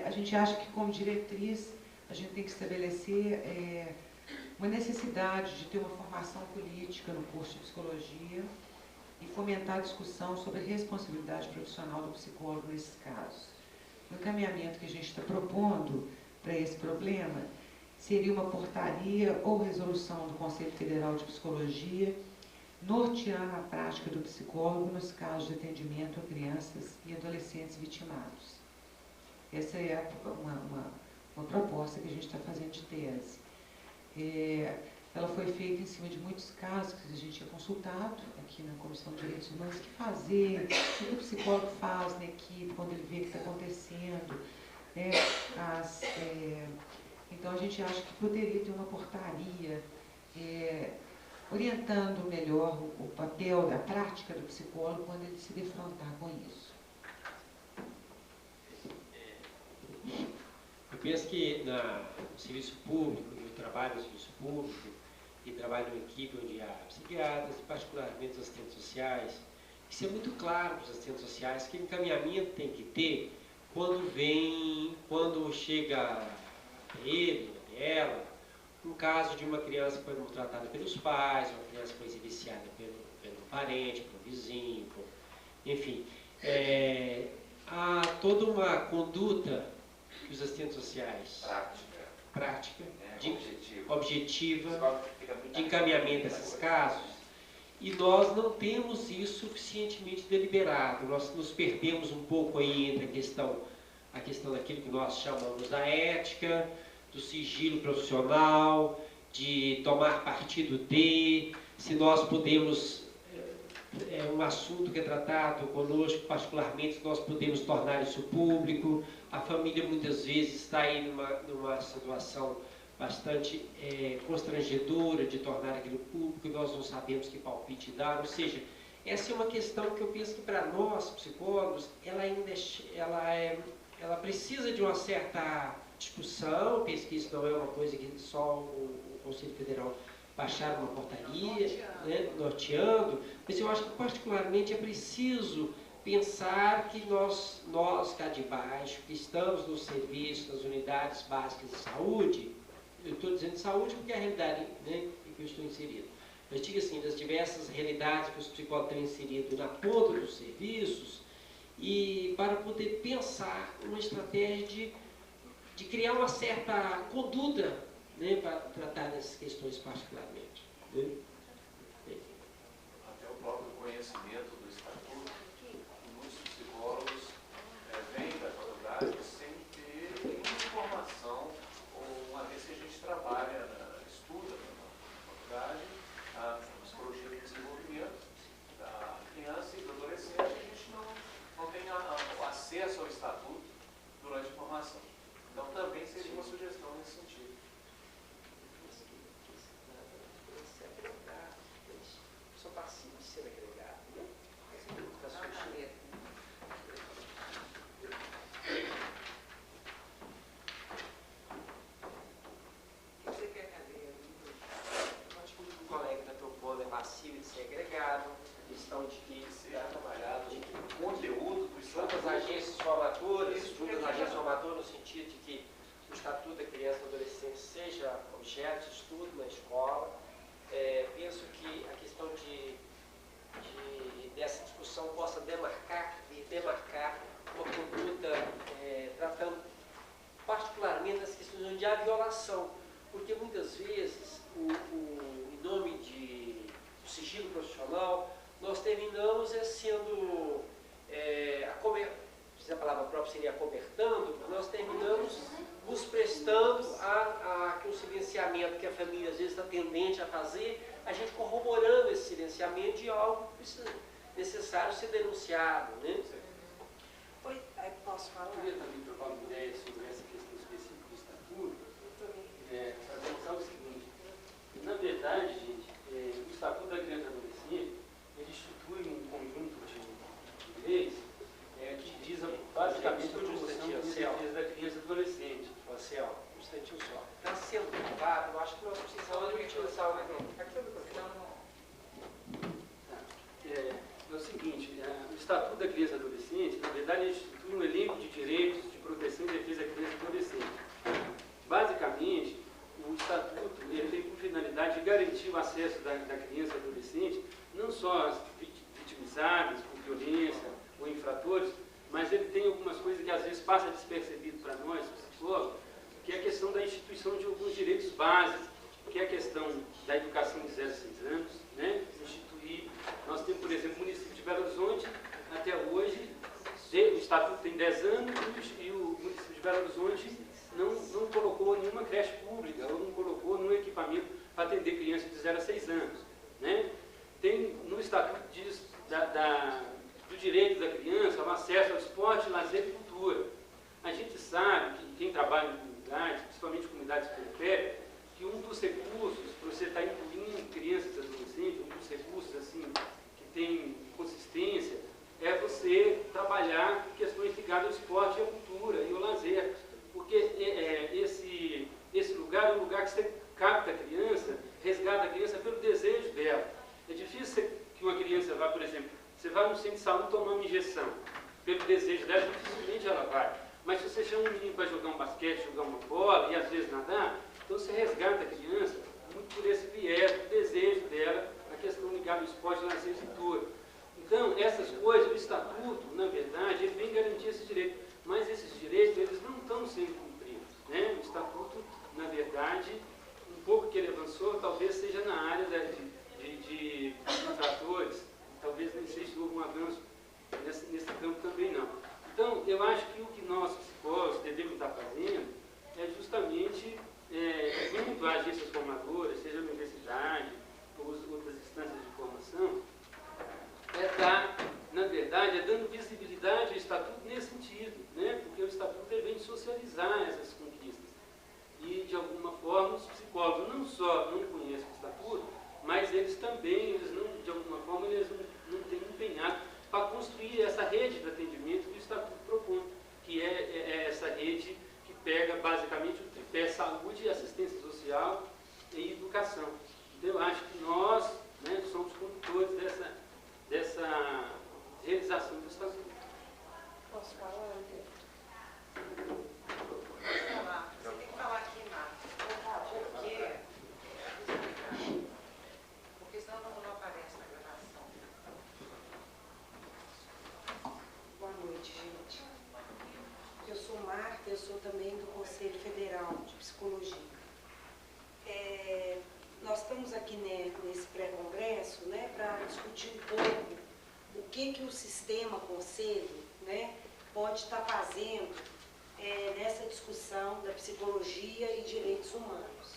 A gente acha que, como diretriz, a gente tem que estabelecer uma necessidade de ter uma formação política no curso de psicologia e fomentar a discussão sobre a responsabilidade profissional do psicólogo nesses casos. O encaminhamento que a gente está propondo para esse problema seria uma portaria ou resolução do Conselho Federal de Psicologia, norteando a prática do psicólogo nos casos de atendimento a crianças e adolescentes vitimados. Essa é uma proposta que a gente está fazendo de tese. Ela foi feita em cima de muitos casos que a gente tinha consultado aqui na Comissão de Direitos Humanos, o que fazer, o que o psicólogo faz na equipe quando ele vê o que está acontecendo, né? Então a gente acha que poderia ter uma portaria orientando melhor o papel, a prática do psicólogo quando ele se defrontar com isso. Eu penso que no serviço público, eu trabalho no serviço público e trabalho em uma equipe onde há psiquiatras e particularmente os assistentes sociais. Isso é muito claro para os assistentes sociais que encaminhamento tem que ter quando chega ele, ela, um caso de uma criança que foi maltratada pelos pais, uma criança que foi viciada pelo parente, pelo vizinho, enfim. Há toda uma conduta que os assistentes sociais, prática objetiva, de encaminhamento desses casos, e nós não temos isso suficientemente deliberado. Nós nos perdemos um pouco aí entre a questão daquilo que nós chamamos da ética, do sigilo profissional, de tomar partido se nós podemos, um assunto que é tratado conosco, particularmente, nós podemos tornar isso público. A família muitas vezes está aí numa situação bastante constrangedora de tornar aquilo público, e nós não sabemos que palpite dar. Ou seja, essa é uma questão que eu penso que para nós, psicólogos, ela precisa de uma certa discussão. Penso que isso não é uma coisa que só o Conselho Federal baixar uma portaria, norteando, mas eu acho que particularmente é preciso pensar que nós cá de baixo, que estamos no serviço, nas unidades básicas de saúde, eu estou dizendo saúde porque é a realidade, né, em que eu estou inserido, mas digo assim, das diversas realidades que os psicólogos têm inserido na ponta dos serviços, e para poder pensar uma estratégia de criar uma certa conduta, né, para tratar dessas questões particularmente. Né? Até o próprio conhecimento do estatuto, muitos psicólogos vêm da faculdade sem ter nenhuma informação, ou uma vez que a gente trabalha, estuda na faculdade, a psicologia do desenvolvimento da criança e do adolescente, a gente não tem o acesso ao estatuto durante a formação. Então também seria uma sugestão nesse sentido. Sou passivo de ser agregado. formaturas, juntas à agência formadora, no sentido de que o Estatuto da Criança e do Adolescente seja objeto de estudo na escola. Penso que a questão dessa discussão possa demarcar uma conduta tratando particularmente das questões onde há violação, porque muitas vezes, em nome do sigilo profissional, nós terminamos sendo, se a palavra própria seria acobertando, nós terminamos nos prestando a um silenciamento que a família às vezes está tendente a fazer, a gente corroborando esse silenciamento de algo necessário ser denunciado, né? Posso falar? Eu queria também trocar uma ideia sobre essa questão específica do estatuto, para pensar o seguinte: na verdade, gente, o Estatuto da Criança e Adolescente, ele institui um conjunto de leis que visam basicamente a promoção e defesa da criança e adolescente. Marcelo, um instantinho só. Está sendo gravado, eu acho que nós precisamos de utilizar É o seguinte, o Estatuto da Criança e Adolescente, na verdade, ele institui um elenco de direitos de proteção e defesa da criança e adolescente. Basicamente, o Estatuto ele tem por finalidade de garantir o acesso da criança e adolescente, não só às vitimizadas por violência ou infratores, mas ele tem algumas coisas que às vezes passa despercebido para nós, psicólogos, que é a questão da instituição de alguns direitos básicos, que é a questão da educação de 0 a 6 anos, né? Nós temos, por exemplo, o município de Belo Horizonte, até hoje, o Estatuto tem 10 anos e o município de Belo Horizonte não colocou nenhuma creche pública, ou não colocou nenhum equipamento para atender crianças de 0 a 6 anos. Né? Tem no Estatuto diz, do direito da criança ao acesso ao esporte, lazer e cultura. A gente sabe que quem trabalha em comunidades, principalmente comunidades periféricas, que um dos recursos para você estar incluindo crianças e adolescentes, um dos recursos assim, que tem consistência, é você trabalhar questões ligadas ao esporte, à cultura e ao lazer. Porque esse lugar é um lugar que você capta a criança, resgata a criança pelo desejo dela. É difícil que uma criança vá, por exemplo, você vai no centro de saúde tomar uma injeção, pelo desejo dela, dificilmente ela vai. Mas se você chama um menino para jogar um basquete, jogar uma bola e às vezes nadar, então você resgata a criança muito por esse viés, o desejo dela, a questão ligada ao esporte, lazer e cultura. Então, essas coisas, o Estatuto, na verdade, ele vem garantir esse direito, mas esses direitos, eles não estão sendo cumpridos. Né? O Estatuto, na verdade, um pouco que ele avançou, talvez seja na área de infratores, talvez nem sei se houve um avanço nesse campo também não. Então, eu acho que o que nós, psicólogos, devemos estar fazendo é justamente, junto a agências formadoras, seja a universidade ou outras instâncias de formação, na verdade, dando visibilidade ao Estatuto nesse sentido, né? Porque o Estatuto vem de socializar essas conquistas. E, de alguma forma, os psicólogos não só não conhecem o Estatuto, mas eles também, de alguma forma, eles não têm empenhado para construir essa rede de atendimento que o Estatuto propõe, que é essa rede que pega, basicamente, o tripé saúde, assistência social e educação. Então, eu acho que nós, né, somos condutores dessa realização do Estatuto. Posso falar, André? Posso falar? Você tem que falar aqui, Marcos. Porque senão não aparece na gravação. Boa noite, gente. Eu sou Marta, eu sou também do Conselho Federal de Psicologia. Nós estamos aqui nesse pré-congresso, né, para discutir um pouco o que o sistema conselho, né, pode estar fazendo nessa discussão da psicologia e direitos humanos.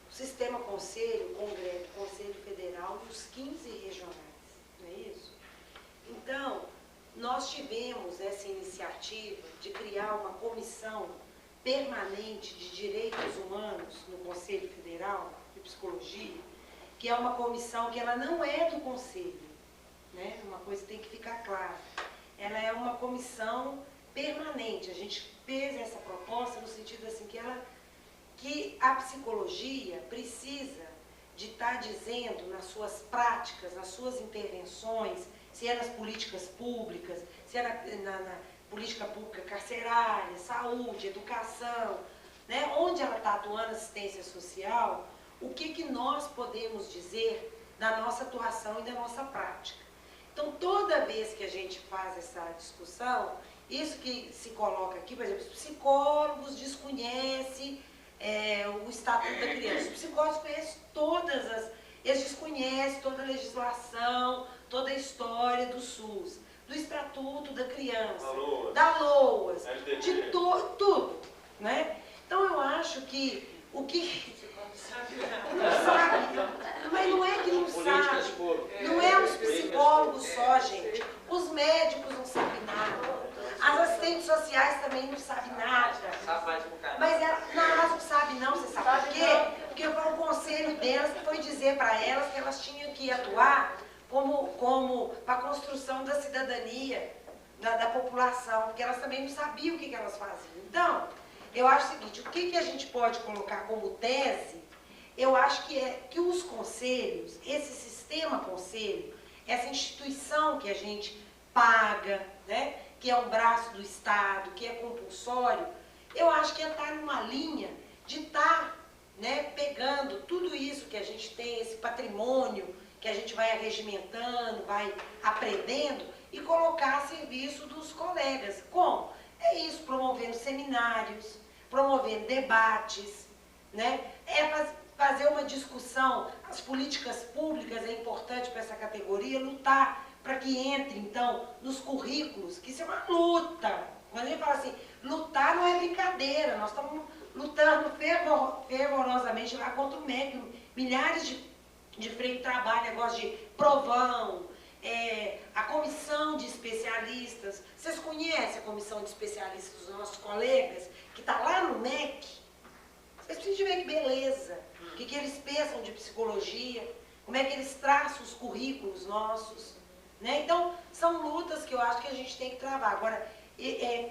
O sistema conselho, o Congresso, o Conselho Federal e os 15 regionais, não é isso? Então, nós tivemos essa iniciativa de criar uma comissão permanente de direitos humanos no Conselho Federal de Psicologia, que é uma comissão que ela não é do Conselho, né? Uma coisa tem que ficar clara. Ela é uma comissão permanente. A gente fez essa proposta no sentido assim que a psicologia precisa de estar dizendo nas suas práticas, nas suas intervenções, se é nas políticas públicas, se é política pública carcerária, saúde, educação, né? Onde ela está atuando, assistência social, o que nós podemos dizer da nossa atuação e da nossa prática. Então, toda vez que a gente faz essa discussão, isso que se coloca aqui, por exemplo, os psicólogos desconhecem o Estatuto da Criança. Os psicólogos conhecem eles desconhecem toda a legislação, toda a história do SUS, do Estatuto da Criança, da LOAS, de tudo, né? Então, eu acho que o que... Não sabe, mas não é que não sabe, não é os psicólogos só, gente. Os médicos não sabem nada, as assistentes sociais também não sabem nada. Mas elas não sabem não, você sabe por quê? Porque foi um conselho delas que foi dizer para elas que elas tinham que atuar como para a construção da cidadania, da população, porque elas também não sabiam o que elas faziam. Então, eu acho o seguinte, o que a gente pode colocar como tese, eu acho que é que os conselhos, esse sistema conselho, essa instituição que a gente paga, né, que é um braço do Estado, que é compulsório, eu acho que é estar numa linha de estar, né, pegando tudo isso que a gente tem, esse patrimônio que a gente vai arregimentando, vai aprendendo e colocar a serviço dos colegas. Como? É isso, promovendo seminários, promovendo debates, né? Fazer uma discussão, as políticas públicas é importante para essa categoria, lutar para que entre, então, nos currículos, que isso é uma luta. Quando a gente fala assim, lutar não é brincadeira, nós estamos lutando fervorosamente lá contra o MEC, milhares de frente de trabalho, negócio de provão, a comissão de especialistas. Vocês conhecem a comissão de especialistas dos nossos colegas, que está lá no MEC? Vocês precisam ver que beleza, o que eles pensam de psicologia, como é que eles traçam os currículos nossos, né? Então, são lutas que eu acho que a gente tem que travar. Agora,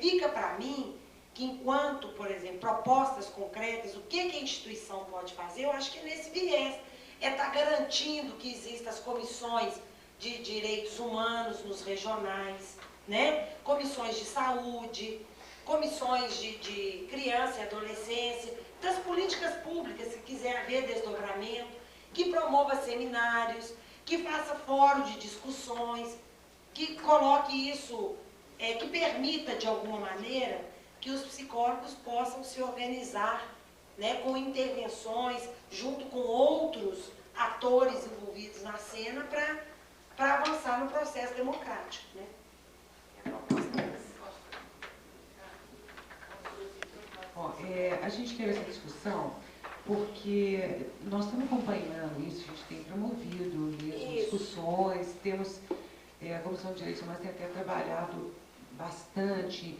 fica para mim que enquanto, por exemplo, propostas concretas, o que a instituição pode fazer, eu acho que é nesse viés. É estar garantindo que existam as comissões de direitos humanos nos regionais, né? Comissões de saúde, comissões de criança e adolescência, das políticas públicas, se quiser haver desdobramento, que promova seminários, que faça fórum de discussões, que coloque isso, que permita, de alguma maneira, que os psicólogos possam se organizar, né, com intervenções, junto com outros atores envolvidos na cena, para avançar no processo democrático, né? A gente teve essa discussão porque nós estamos acompanhando isso, a gente tem promovido mesmo discussões, temos, a Comissão de Direitos Humanos tem até trabalhado bastante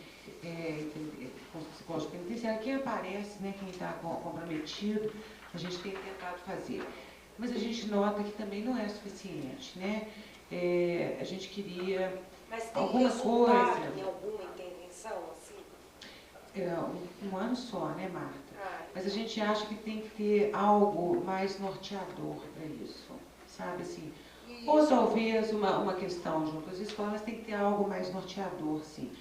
com os psicólogos penitenciários, quem aparece, né, quem está comprometido, a gente tem tentado fazer. Mas a gente nota que também não é suficiente, né? A gente queria alguma coisa. Em alguma intervenção, assim? Um ano só, né, Marta? Mas a gente acha que tem que ter algo mais norteador para isso, sabe assim? Isso. Ou talvez uma questão junto às escolas tem que ter algo mais norteador, sim.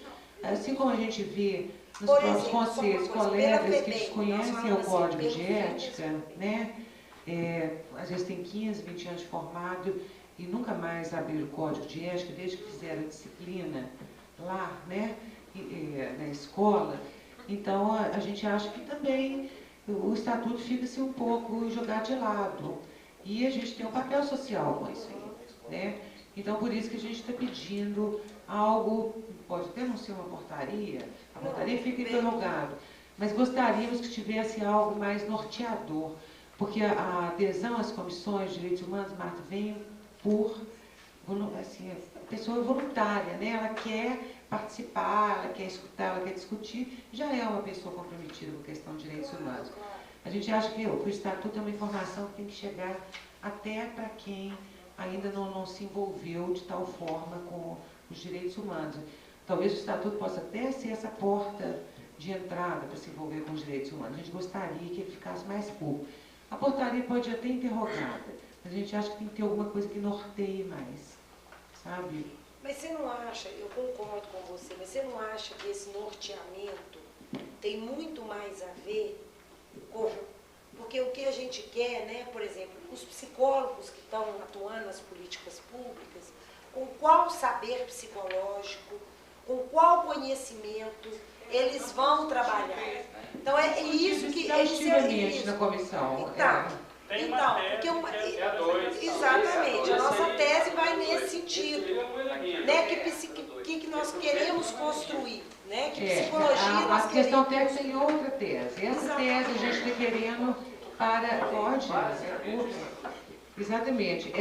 Assim como a gente vê nos próprios conselhos, colegas que desconhecem o código de ética, né? Às vezes tem 15, 20 anos de formado e nunca mais abriram o código de ética, desde que fizeram a disciplina lá, né? Na escola. Então, a gente acha que também o estatuto fica assim um pouco jogado de lado. E a gente tem um papel social com isso aí, né? Então, por isso que a gente está pedindo algo, pode até não ser uma portaria, a portaria fica interrogado, mas gostaríamos que tivesse algo mais norteador, porque a adesão às comissões de direitos humanos, Marta, vem por, assim, a pessoa é voluntária, né? Ela quer participar, ela quer escutar, ela quer discutir, já é uma pessoa comprometida com a questão de direitos humanos. A gente acha que o Estatuto é uma informação que tem que chegar até para quem ainda não se envolveu de tal forma com os direitos humanos. Talvez o Estatuto possa até ser essa porta de entrada para se envolver com os direitos humanos. A gente gostaria que ele ficasse mais público. A portaria pode até interrogada, mas a gente acha que tem que ter alguma coisa que norteie mais, sabe? Mas você não acha, eu concordo com você, mas você não acha que esse norteamento tem muito mais a ver com... Porque o que a gente quer, né, por exemplo, os psicólogos que estão atuando nas políticas públicas, com qual saber psicológico, com qual conhecimento eles vão trabalhar. Então é isso que... Exaustivamente na comissão. Então, porque exatamente, a nossa tese vai nesse sentido, né? Que nós queremos construir, né? Que psicologia nós a questão técnica tem outra tese. Essa tese a gente está querendo para... Pode? Exatamente.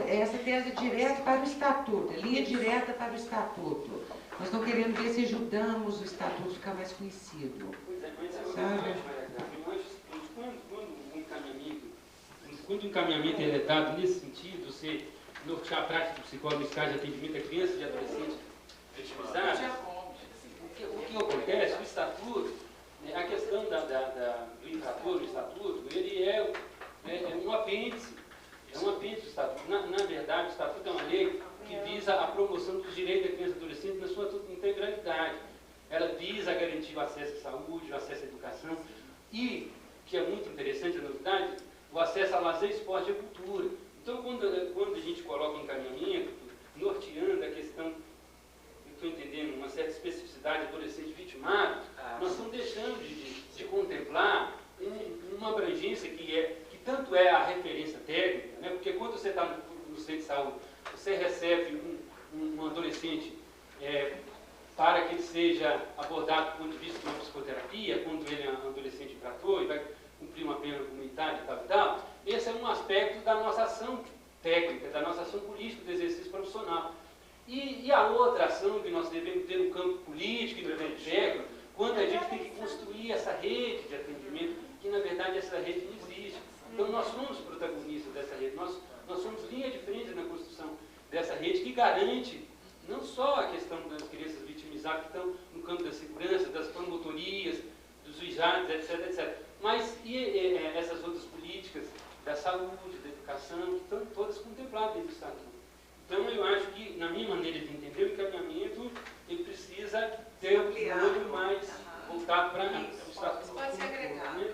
Essa tese é direta para o estatuto, linha direta para o estatuto. Nós estamos querendo ver se ajudamos o estatuto a ficar mais conhecido. Pois é, mas sabe? Quando o encaminhamento é dado nesse sentido, você nortear a prática do psicólogo nesse caso de atendimento a crianças e adolescentes vitimizados, o que acontece, o estatuto, a questão do infrator, o estatuto, ele é um apêndice, do estatuto. Na verdade, o estatuto é uma lei que visa a promoção dos direitos da criança e adolescente na sua integralidade. Ela visa garantir o acesso à saúde, o acesso à educação e, que é muito interessante a novidade, o acesso ao lazer, esporte e cultura. Então, quando a gente coloca encaminhamento, norteando a questão, eu estou entendendo, uma certa especificidade de adolescente vitimado, nós estamos deixando de contemplar uma abrangência que tanto é a referência técnica, né? Porque quando você está no centro de saúde, você recebe um adolescente para que ele seja abordado do ponto de vista de uma psicoterapia, quando ele é um adolescente infrator e vai cumprir uma pena comunitária e tal, esse é um aspecto da nossa ação técnica, da nossa ação política, do exercício profissional. E a outra ação que nós devemos ter no campo político e no campo técnico, quando a gente tem que construir essa rede de atendimento, que na verdade essa rede não existe. Então nós somos protagonistas dessa rede, nós somos linha de frente na construção dessa rede que garante não só a questão das crianças vitimizadas que estão no campo da segurança, das promotorias, dos juizados, etc. Mas essas outras políticas da saúde, da educação, que estão todas contempladas dentro do Estatuto. Então, eu acho que, na minha maneira de entender, o encaminhamento ele precisa ter um olho mais voltado para o Estatuto. Pode ser agregado. Né?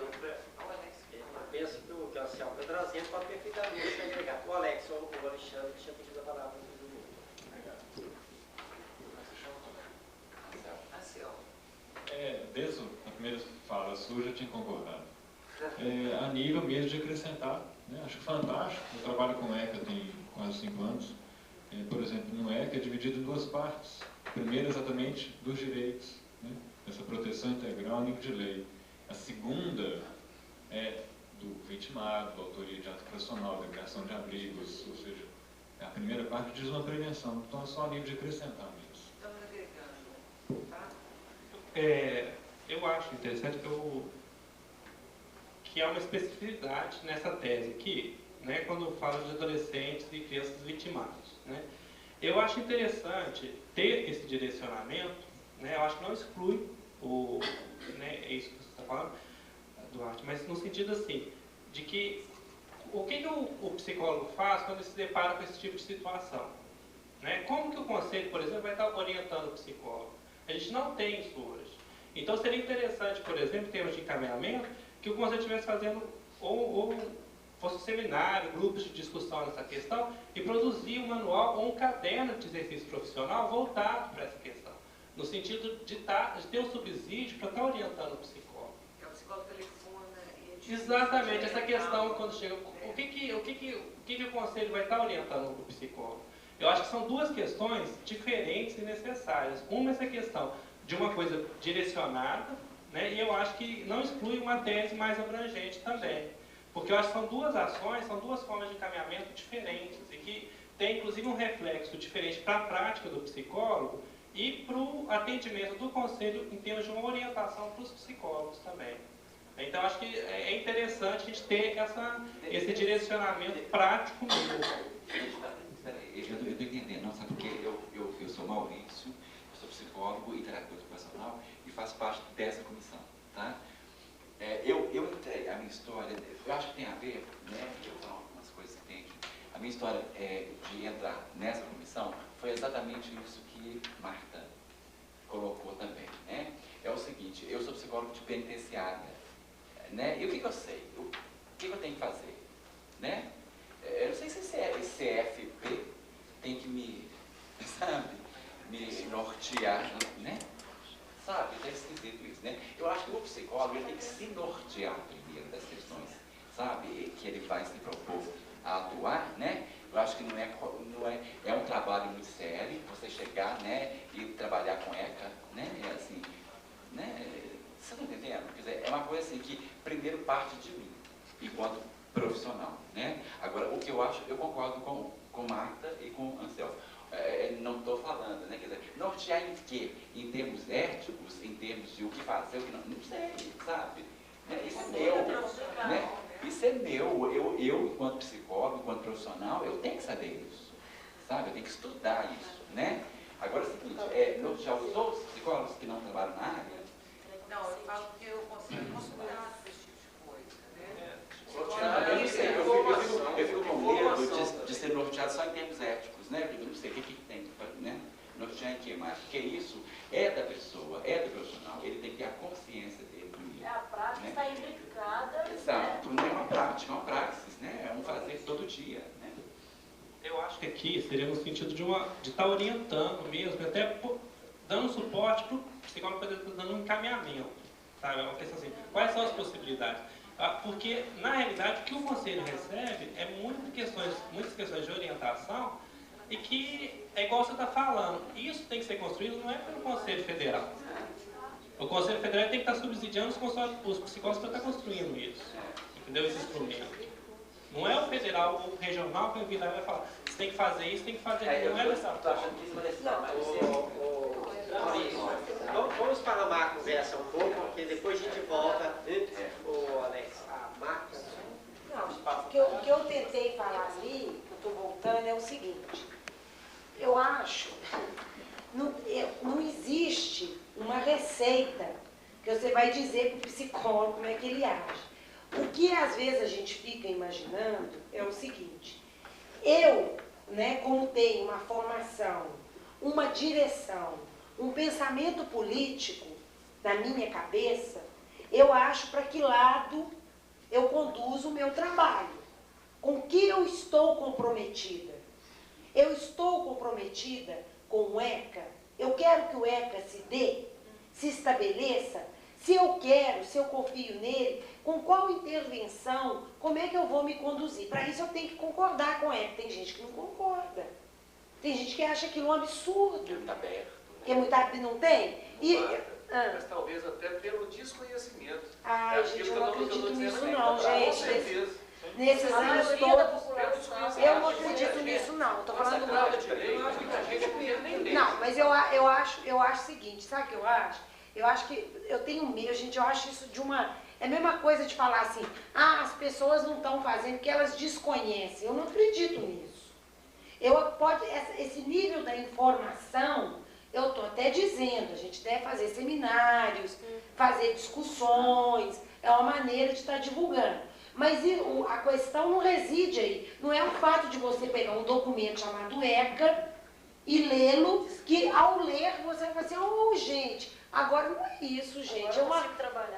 Eu penso que o que a senhora está trazendo pode perfeitamente ser agregado. O Alex ou o Alexandre tinha pedido a palavra. Desde a primeira fala sua, eu já tinha concordado. A nível mesmo de acrescentar, né? Acho fantástico. Eu trabalho com ECA tem quase 5 anos. Por exemplo, no ECA é dividido em 2 partes. A primeira exatamente dos direitos, né? Essa proteção integral a nível de lei. A segunda é do vitimado, da autoria de ato profissional, da criação de abrigos, ou seja, a primeira parte diz uma prevenção. Então é só a nível de acrescentar mesmo. Estamos agregando, tá? Eu acho interessante que há uma especificidade nessa tese aqui, né, quando fala de adolescentes e crianças vitimadas. Né. Eu acho interessante ter esse direcionamento, né, eu acho que não exclui é isso que você está falando, Duarte, mas no sentido assim, de que o que o psicólogo faz quando ele se depara com esse tipo de situação? Né? Como que o conselho, por exemplo, vai estar orientando o psicólogo? A gente não tem isso hoje. Então seria interessante, por exemplo, em termos de encaminhamento, que o conselho estivesse fazendo ou fosse um seminário, grupos de discussão nessa questão e produzir um manual ou um caderno de exercício profissional voltado para essa questão, no sentido de ter um subsídio para estar orientando o psicólogo. Que é o psicólogo telefona e... Exatamente, essa questão quando chega, o que o conselho vai estar orientando o psicólogo? Eu acho que são 2 questões diferentes e necessárias. Uma é essa questão de uma coisa direcionada, né, e eu acho que não exclui uma tese mais abrangente também. Porque eu acho que são 2 ações, são 2 formas de encaminhamento diferentes e que tem inclusive um reflexo diferente para a prática do psicólogo e para o atendimento do conselho em termos de uma orientação para os psicólogos também. Então acho que é interessante a gente ter esse direcionamento prático mesmo. Espera aí, eu estou entendendo, não, sabe porque eu sou Maurício, eu sou psicólogo e terapeuta ocupacional e faço parte dessa comissão, tá? Eu entrei a minha história, eu acho que tem a ver, né, eu vou falar algumas coisas que tem aqui. A minha história de entrar nessa comissão foi exatamente isso que Marta colocou também, né? É o seguinte, eu sou psicólogo de penitenciária, né? E o que eu sei? O que eu tenho que fazer, né? Eu não sei se esse CFP tem que me, sabe, me nortear, né? Sabe, está esquisito isso, né? Eu acho que o psicólogo ele tem que se nortear primeiro das questões, sabe, que ele vai se propor a atuar, né? Eu acho que é um trabalho muito sério, você chegar, né, e trabalhar com ECA, né? É assim, né? Você não está entendendo? Quer dizer, é uma coisa assim que primeiro parte de mim, enquanto profissional, né? Agora, o que eu acho, eu concordo com Marta e com Anselmo. Não estou falando, né? Quer dizer, nortear em quê? Em termos éticos, em termos de o que fazer, o que não sei, sabe? Isso é meu, né? Isso é meu. Eu, enquanto psicólogo, enquanto profissional, eu tenho que saber isso, sabe? Eu tenho que estudar isso, né? Agora é o seguinte, nortear os outros psicólogos que não trabalham na área. Não, eu falo que eu consigo considerar esse tipo de coisa, né? Eu fico com medo de ser norteado só em termos éticos, né? Eu não sei o que tem, né? Nortear em que mais? Porque isso é da pessoa, é do profissional. Ele tem que ter a consciência dele primeiro. A prática está imbricada. Exato, não é uma prática, é uma praxis, né? É um fazer todo dia, né? Eu acho que aqui seria no sentido de estar orientando mesmo, até dando suporte para o psicólogo poder estar dando um encaminhamento, sabe? É uma questão assim, quais são as possibilidades? Porque, na realidade, o que o conselho recebe é muitas questões de orientação e que, é igual você está falando, isso tem que ser construído não é pelo Conselho Federal. O Conselho Federal tem que estar subsidiando os psicólogos para estar construindo isso, entendeu? Esse instrumento. Não é o federal ou o regional que vai virar e vai falar, você tem que fazer isso, tem que fazer isso. Não é dessa forma. Vamos parar a conversa um pouco, porque depois a gente volta. O Alex, a marca. Não, o que eu tentei falar ali, que eu estou voltando, é o seguinte. Eu acho, não existe uma receita que você vai dizer para o psicólogo como é que ele age. O que às vezes a gente fica imaginando é o seguinte. Eu, né, como tenho uma formação, uma direção, um pensamento político na minha cabeça, eu acho para que lado eu conduzo o meu trabalho. Com que eu estou comprometida? Eu estou comprometida com o ECA? Eu quero que o ECA se dê, se estabeleça? Se eu quero, se eu confio nele, com qual intervenção, como é que eu vou me conduzir? Para isso eu tenho que concordar com o ECA. Tem gente que não concorda. Tem gente que acha aquilo um absurdo. Muito aberto. Que é muito aberto, não tem? Mas talvez até pelo desconhecimento. Gente, eu não acredito nisso não, Com gente. certeza. Nesses anos todos, eu não acredito nisso não. Estou falando não, mas eu acho o seguinte, sabe o que eu acho? Eu acho que eu tenho medo, gente, eu acho isso de uma... É a mesma coisa de falar assim, as pessoas não estão fazendo porque elas desconhecem. Eu não acredito nisso. Esse nível da informação, eu estou até dizendo, a gente deve fazer seminários, fazer discussões, é uma maneira de estar divulgando. Mas a questão não reside aí. Não é o fato de você pegar um documento chamado ECA e lê-lo, que ao ler você vai falar assim, gente, agora não é isso, gente.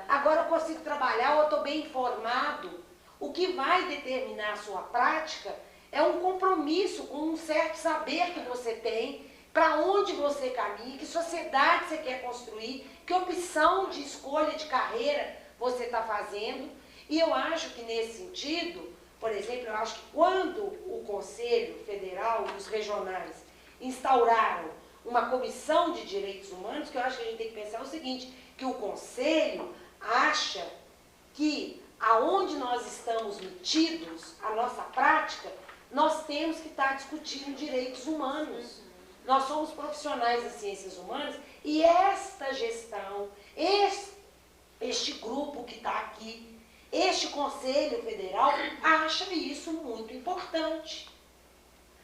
Agora eu consigo trabalhar, ou eu estou bem informado. O que vai determinar a sua prática é um compromisso com um certo saber que você tem, para onde você caminha, que sociedade você quer construir, que opção de escolha de carreira você está fazendo. E eu acho que nesse sentido, por exemplo, eu acho que quando o Conselho Federal e os regionais instauraram uma comissão de direitos humanos, que eu acho que a gente tem que pensar o seguinte, que o Conselho acha que aonde nós estamos metidos, a nossa prática, nós temos que estar discutindo direitos humanos. Nós somos profissionais das ciências humanas e esta gestão, este grupo que está aqui, este Conselho Federal acha isso muito importante.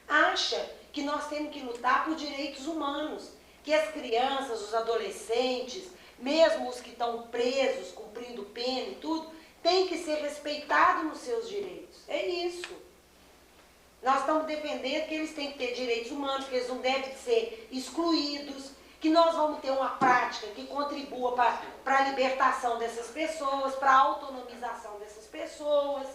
Acha que nós temos que lutar por direitos humanos, que as crianças, os adolescentes, mesmo os que estão presos, cumprindo pena e tudo, têm que ser respeitados nos seus direitos. É isso. Nós estamos defendendo que eles têm que ter direitos humanos, que eles não devem ser excluídos, que nós vamos ter uma prática que contribua para a libertação dessas pessoas, para a autonomização dessas pessoas,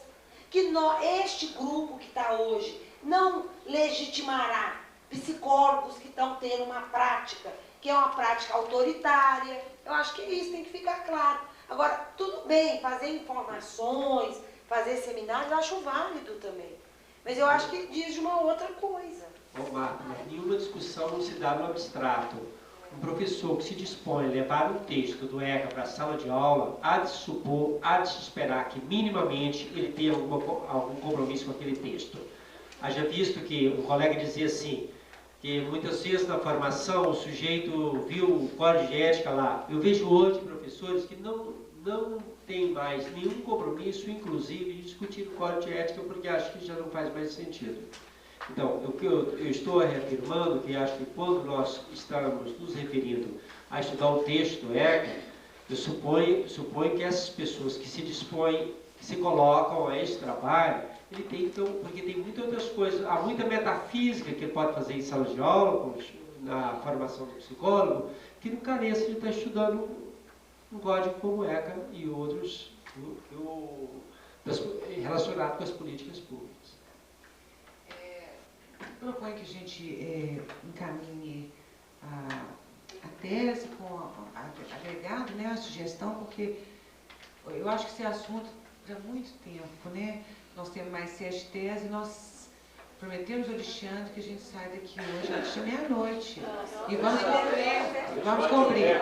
que este grupo que está hoje não legitimará psicólogos que estão tendo uma prática, que é uma prática autoritária. Eu acho que isso tem que ficar claro. Agora, tudo bem, fazer informações, fazer seminários, eu acho válido também. Mas eu acho que diz de uma outra coisa. Bom, Marta, nenhuma discussão não se dá no abstrato. Um professor que se dispõe a levar um texto do ECA para a sala de aula, há de se supor, há de se esperar que minimamente ele tenha algum compromisso com aquele texto. Haja visto que um colega dizia assim, que muitas vezes na formação o sujeito viu o código de ética lá. Eu vejo hoje professores que não têm mais nenhum compromisso, inclusive, de discutir o código de ética, porque acham que já não faz mais sentido. Então, o que eu estou reafirmando, que acho que quando nós estamos nos referindo a estudar o texto do ECA, eu suponho que essas pessoas que se dispõem, que se colocam a esse trabalho, ele tem, então, porque tem muitas outras coisas, há muita metafísica que ele pode fazer em sala de aula, na formação do psicólogo, que não carece de estar estudando um código como o ECA e outros relacionados com as políticas públicas. Proponho que a gente encaminhe a tese com agregado, né, a sugestão, porque eu acho que esse assunto para muito tempo, né? Nós temos mais 7 teses, nós prometemos ao Alexandre que a gente sai daqui hoje antes de meia-noite. E vamos cumprir.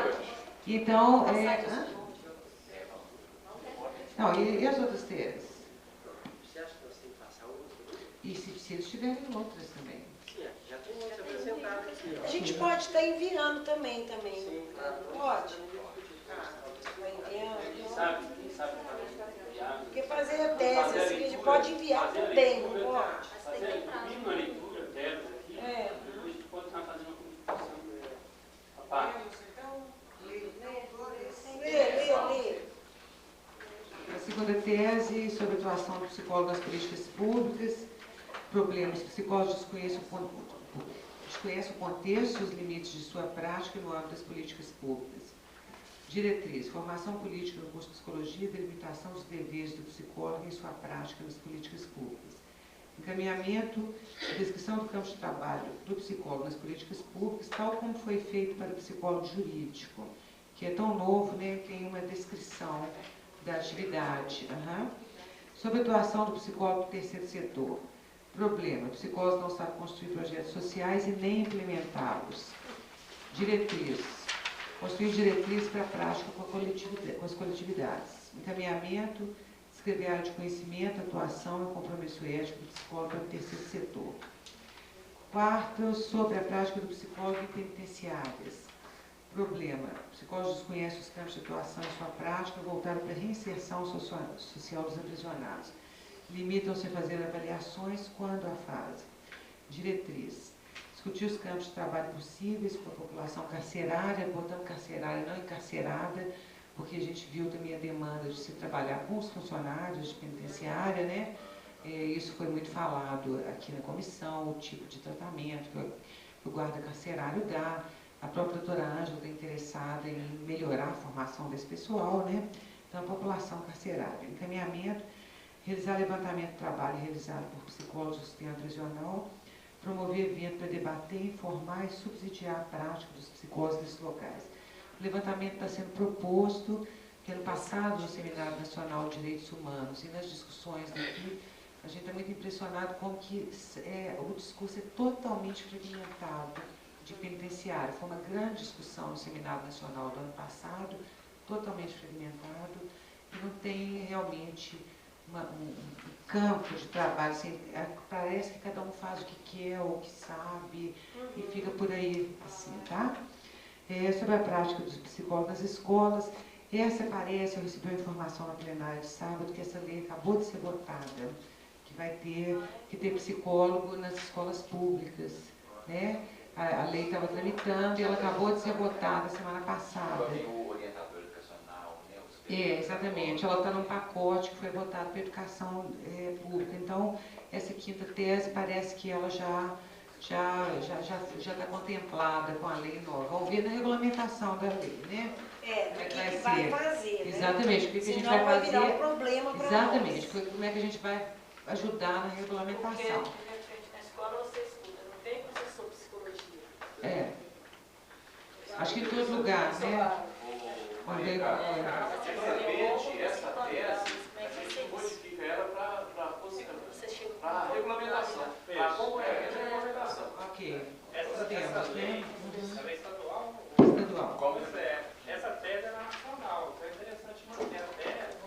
Então, não, e as outras teses? Você acha que nós temos que passar outras? E se eles tiverem outras também? Sim, já tem outras apresentadas aqui. A gente pode estar enviando também. Sim, claro. Pode? Quem sabe Porque fazer a tese, assim, a gente pode enviar também, não pode? fazer uma leitura, tese aqui, depois a gente pode estar fazendo uma comunicação à parte. Lê. A segunda tese sobre a atuação do psicólogo nas políticas públicas, problemas. Psicólogos desconhecem o contexto e os limites de sua prática no âmbito das políticas públicas. Diretriz, formação política no curso de psicologia, delimitação dos deveres do psicólogo em sua prática nas políticas públicas. Encaminhamento, descrição do campo de trabalho do psicólogo nas políticas públicas, tal como foi feito para o psicólogo jurídico, que é tão novo, né, tem uma descrição da atividade. Sobre a atuação do psicólogo no terceiro setor. Problema, psicólogos não sabem construir projetos sociais e nem implementá-los. Diretriz, construir diretrizes para a prática com as coletividades. Encaminhamento, descrever a área de conhecimento, atuação e compromisso ético do psicólogo no terceiro setor. Quarto, sobre a prática do psicólogo em penitenciárias. Problema, psicólogos desconhecem os campos de atuação e sua prática voltaram para a reinserção social dos aprisionados. Limitam-se a fazer avaliações quando a fazem. Diretriz, discutir os campos de trabalho possíveis com a população carcerária, botando carcerária não encarcerada, porque a gente viu também a demanda de se trabalhar com os funcionários de penitenciária, né? Isso foi muito falado aqui na comissão, o tipo de tratamento que o guarda carcerário dá. A própria doutora Ângela está interessada em melhorar a formação desse pessoal, né? Então, a população carcerária. Encaminhamento, realizar levantamento de trabalho realizado por psicólogos do sistema prisional, promover evento para debater, informar e subsidiar a prática dos psicólogos nesses locais. O levantamento está sendo proposto, que ano passado no Seminário Nacional de Direitos Humanos e nas discussões daqui, a gente está muito impressionado com que o discurso é totalmente fragmentado de penitenciário. Foi uma grande discussão no Seminário Nacional do ano passado, totalmente fragmentado, e não tem realmente um campo de trabalho, assim, parece que cada um faz o que quer ou o que sabe, e fica por aí, assim, tá? Sobre a prática dos psicólogos nas escolas, essa parece, eu recebi uma informação na plenária de sábado, que essa lei acabou de ser votada, que vai ter psicólogo nas escolas públicas, né? A lei estava tramitando e ela acabou de ser votada semana passada. O orientador educacional, né? Exatamente. Ela está num pacote que foi votado para a educação pública. Então, essa quinta tese parece que ela já está contemplada com a lei nova, ao ver na regulamentação da lei, né? O que vai fazer, né? Exatamente, o que a gente vai fazer. Virar um problema para nós. Exatamente, como é que a gente vai ajudar na regulamentação. Porque na escola você estuda, não tem professor de psicologia. Acho que em todo lugar, né? Basicamente, essa tese, a gente modifica ela para a regulamentação. Para acompanhamento da regulamentação. Ok. Essa lei ela é estadual? Estadual. Como essa tese é nacional, então é interessante manter a tese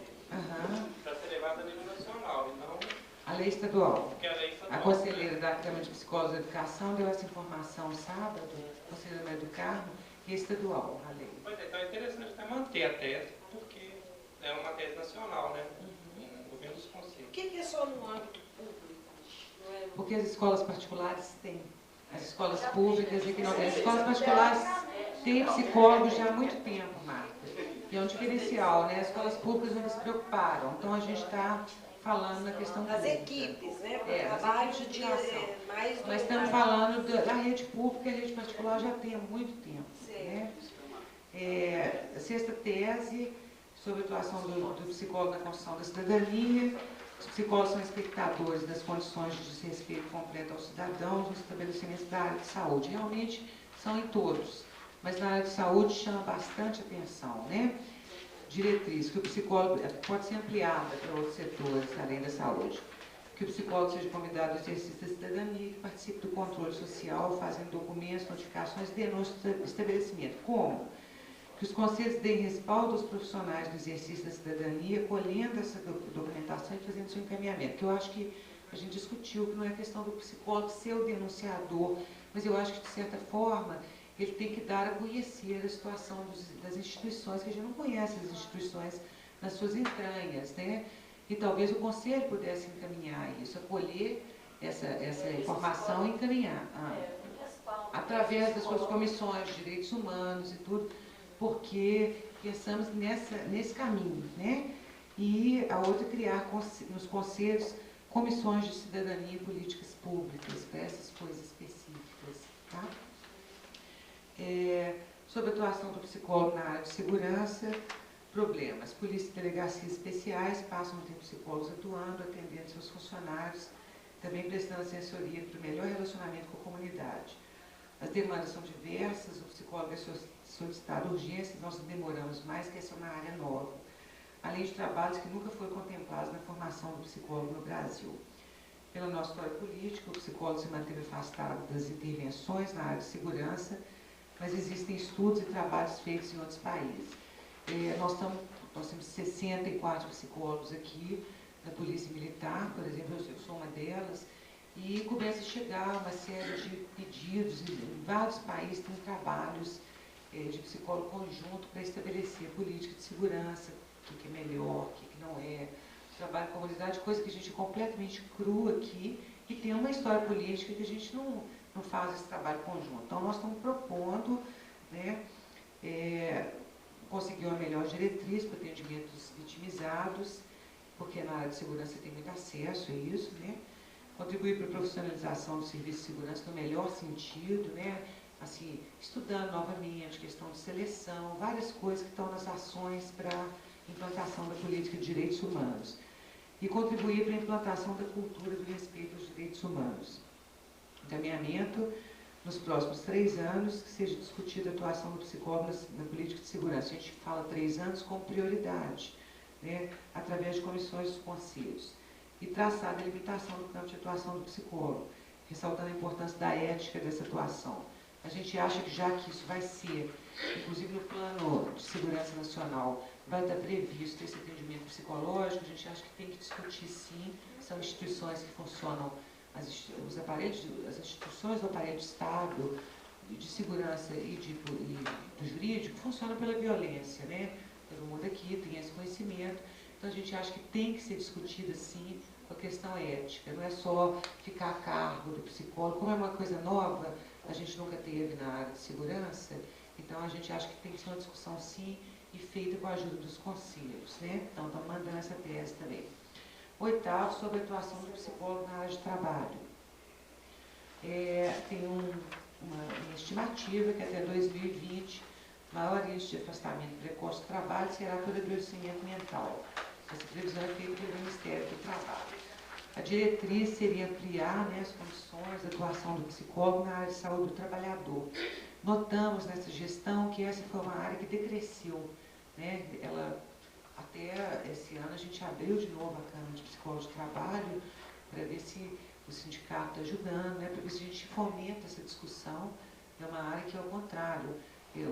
para ser levada a nível nacional, e não a lei estadual. porque a lei estadual. A conselheira da Câmara de Psicólogos da Educação deu essa informação sábado, a conselheira Maria do Carmo, que é estadual a lei. Pois é, então é interessante até manter a tese, porque é uma tese nacional, né? Envolvendo os conselhos. Por que é só no âmbito público? Não é no... Porque as escolas particulares têm. As escolas públicas e que não têm. As escolas particulares têm psicólogos já há muito tempo, Marta. E é um diferencial, né? As escolas públicas não se preocuparam. Então a gente está falando na questão das pública. equipes, né? Trabalho de educação. Nós estamos falando da rede pública e a rede particular já tem há muito tempo. Né? A sexta tese sobre a atuação do psicólogo na construção da cidadania. Os psicólogos são espectadores das condições de desrespeito completo aos cidadãos nos estabelecimentos da área de saúde. Realmente são em todos, mas na área de saúde chama bastante atenção, né? Diretriz, que o psicólogo pode ser ampliada para outros setores além da saúde. Que o psicólogo seja convidado ao exercício da cidadania, que participe do controle social, fazendo documentos, notificações e denúncias do estabelecimento. Como? Que os conselhos deem respaldo aos profissionais do exercício da cidadania, colhendo essa documentação e fazendo seu encaminhamento. Que eu acho que a gente discutiu que não é questão do psicólogo ser o denunciador, mas eu acho que, de certa forma, ele tem que dar a conhecer a situação das instituições, que a gente não conhece as instituições nas suas entranhas, né? E talvez o conselho pudesse encaminhar isso, acolher essa informação e encaminhar. Através das suas comissões de direitos humanos e tudo, porque pensamos nesse caminho, né? E a outra é criar nos conselhos comissões de cidadania e políticas públicas para essas coisas específicas, tá? Sobre a atuação do psicólogo na área de segurança, problemas. Polícia e delegacias especiais passam a ter psicólogos atuando, atendendo seus funcionários, também prestando assessoria para o melhor relacionamento com a comunidade. As demandas são diversas, o psicólogo é solicitado urgência, nós demoramos mais, que essa é uma área nova, além de trabalhos que nunca foram contemplados na formação do psicólogo no Brasil. Pela nossa história política, o psicólogo se manteve afastado das intervenções na área de segurança, mas existem estudos e trabalhos feitos em outros países. Nós temos 64 psicólogos aqui, da Polícia Militar, por exemplo, eu sou uma delas, e começa a chegar uma série de pedidos, em vários países tem trabalhos de psicólogo conjunto para estabelecer política de segurança, o que é melhor, o que não é, trabalho em comunidade, coisa que a gente é completamente crua aqui, e tem uma história política que a gente não faz esse trabalho conjunto. Então, nós estamos propondo, né, conseguir uma melhor diretriz para atendimentos vitimizados, porque na área de segurança tem muito acesso a isso, né? Contribuir para a profissionalização do serviço de segurança no melhor sentido, né? Assim, estudando novamente, questão de seleção, várias coisas que estão nas ações para a implantação da política de direitos humanos. E contribuir para a implantação da cultura do respeito aos direitos humanos. Encaminhamento, nos próximos 3 anos, que seja discutida a atuação do psicólogo na política de segurança. A gente fala 3 anos como prioridade, né? Através de comissões dos conselhos. E traçar a delimitação do campo de atuação do psicólogo, ressaltando a importância da ética dessa atuação. A gente acha que já que isso vai ser, inclusive no plano de segurança nacional, vai estar previsto esse atendimento psicológico, a gente acha que tem que discutir sim, são instituições que funcionam, as instituições do aparelho de Estado, de segurança e do jurídico, funcionam pela violência, né? Todo mundo aqui tem esse conhecimento. Então, a gente acha que tem que ser discutida, sim, a questão ética. Não é só ficar a cargo do psicólogo. Como é uma coisa nova, a gente nunca teve na área de segurança, então a gente acha que tem que ser uma discussão, sim, e feita com a ajuda dos conselhos, né? Então, estamos mandando essa tese também. 8º, sobre a atuação do psicólogo na área de trabalho. Tem uma estimativa que até 2020, maior índice de afastamento precoce do trabalho será por adoecimento mental. Essa previsão é feita pelo Ministério do Trabalho. A diretriz seria ampliar, né, as condições de atuação do psicólogo na área de saúde do trabalhador. Notamos nessa gestão que essa foi uma área que decresceu, né? Até esse ano a gente abriu de novo a Câmara de Psicólogos de Trabalho para ver se o sindicato está ajudando, né, para ver se a gente fomenta essa discussão. É uma área que, ao contrário,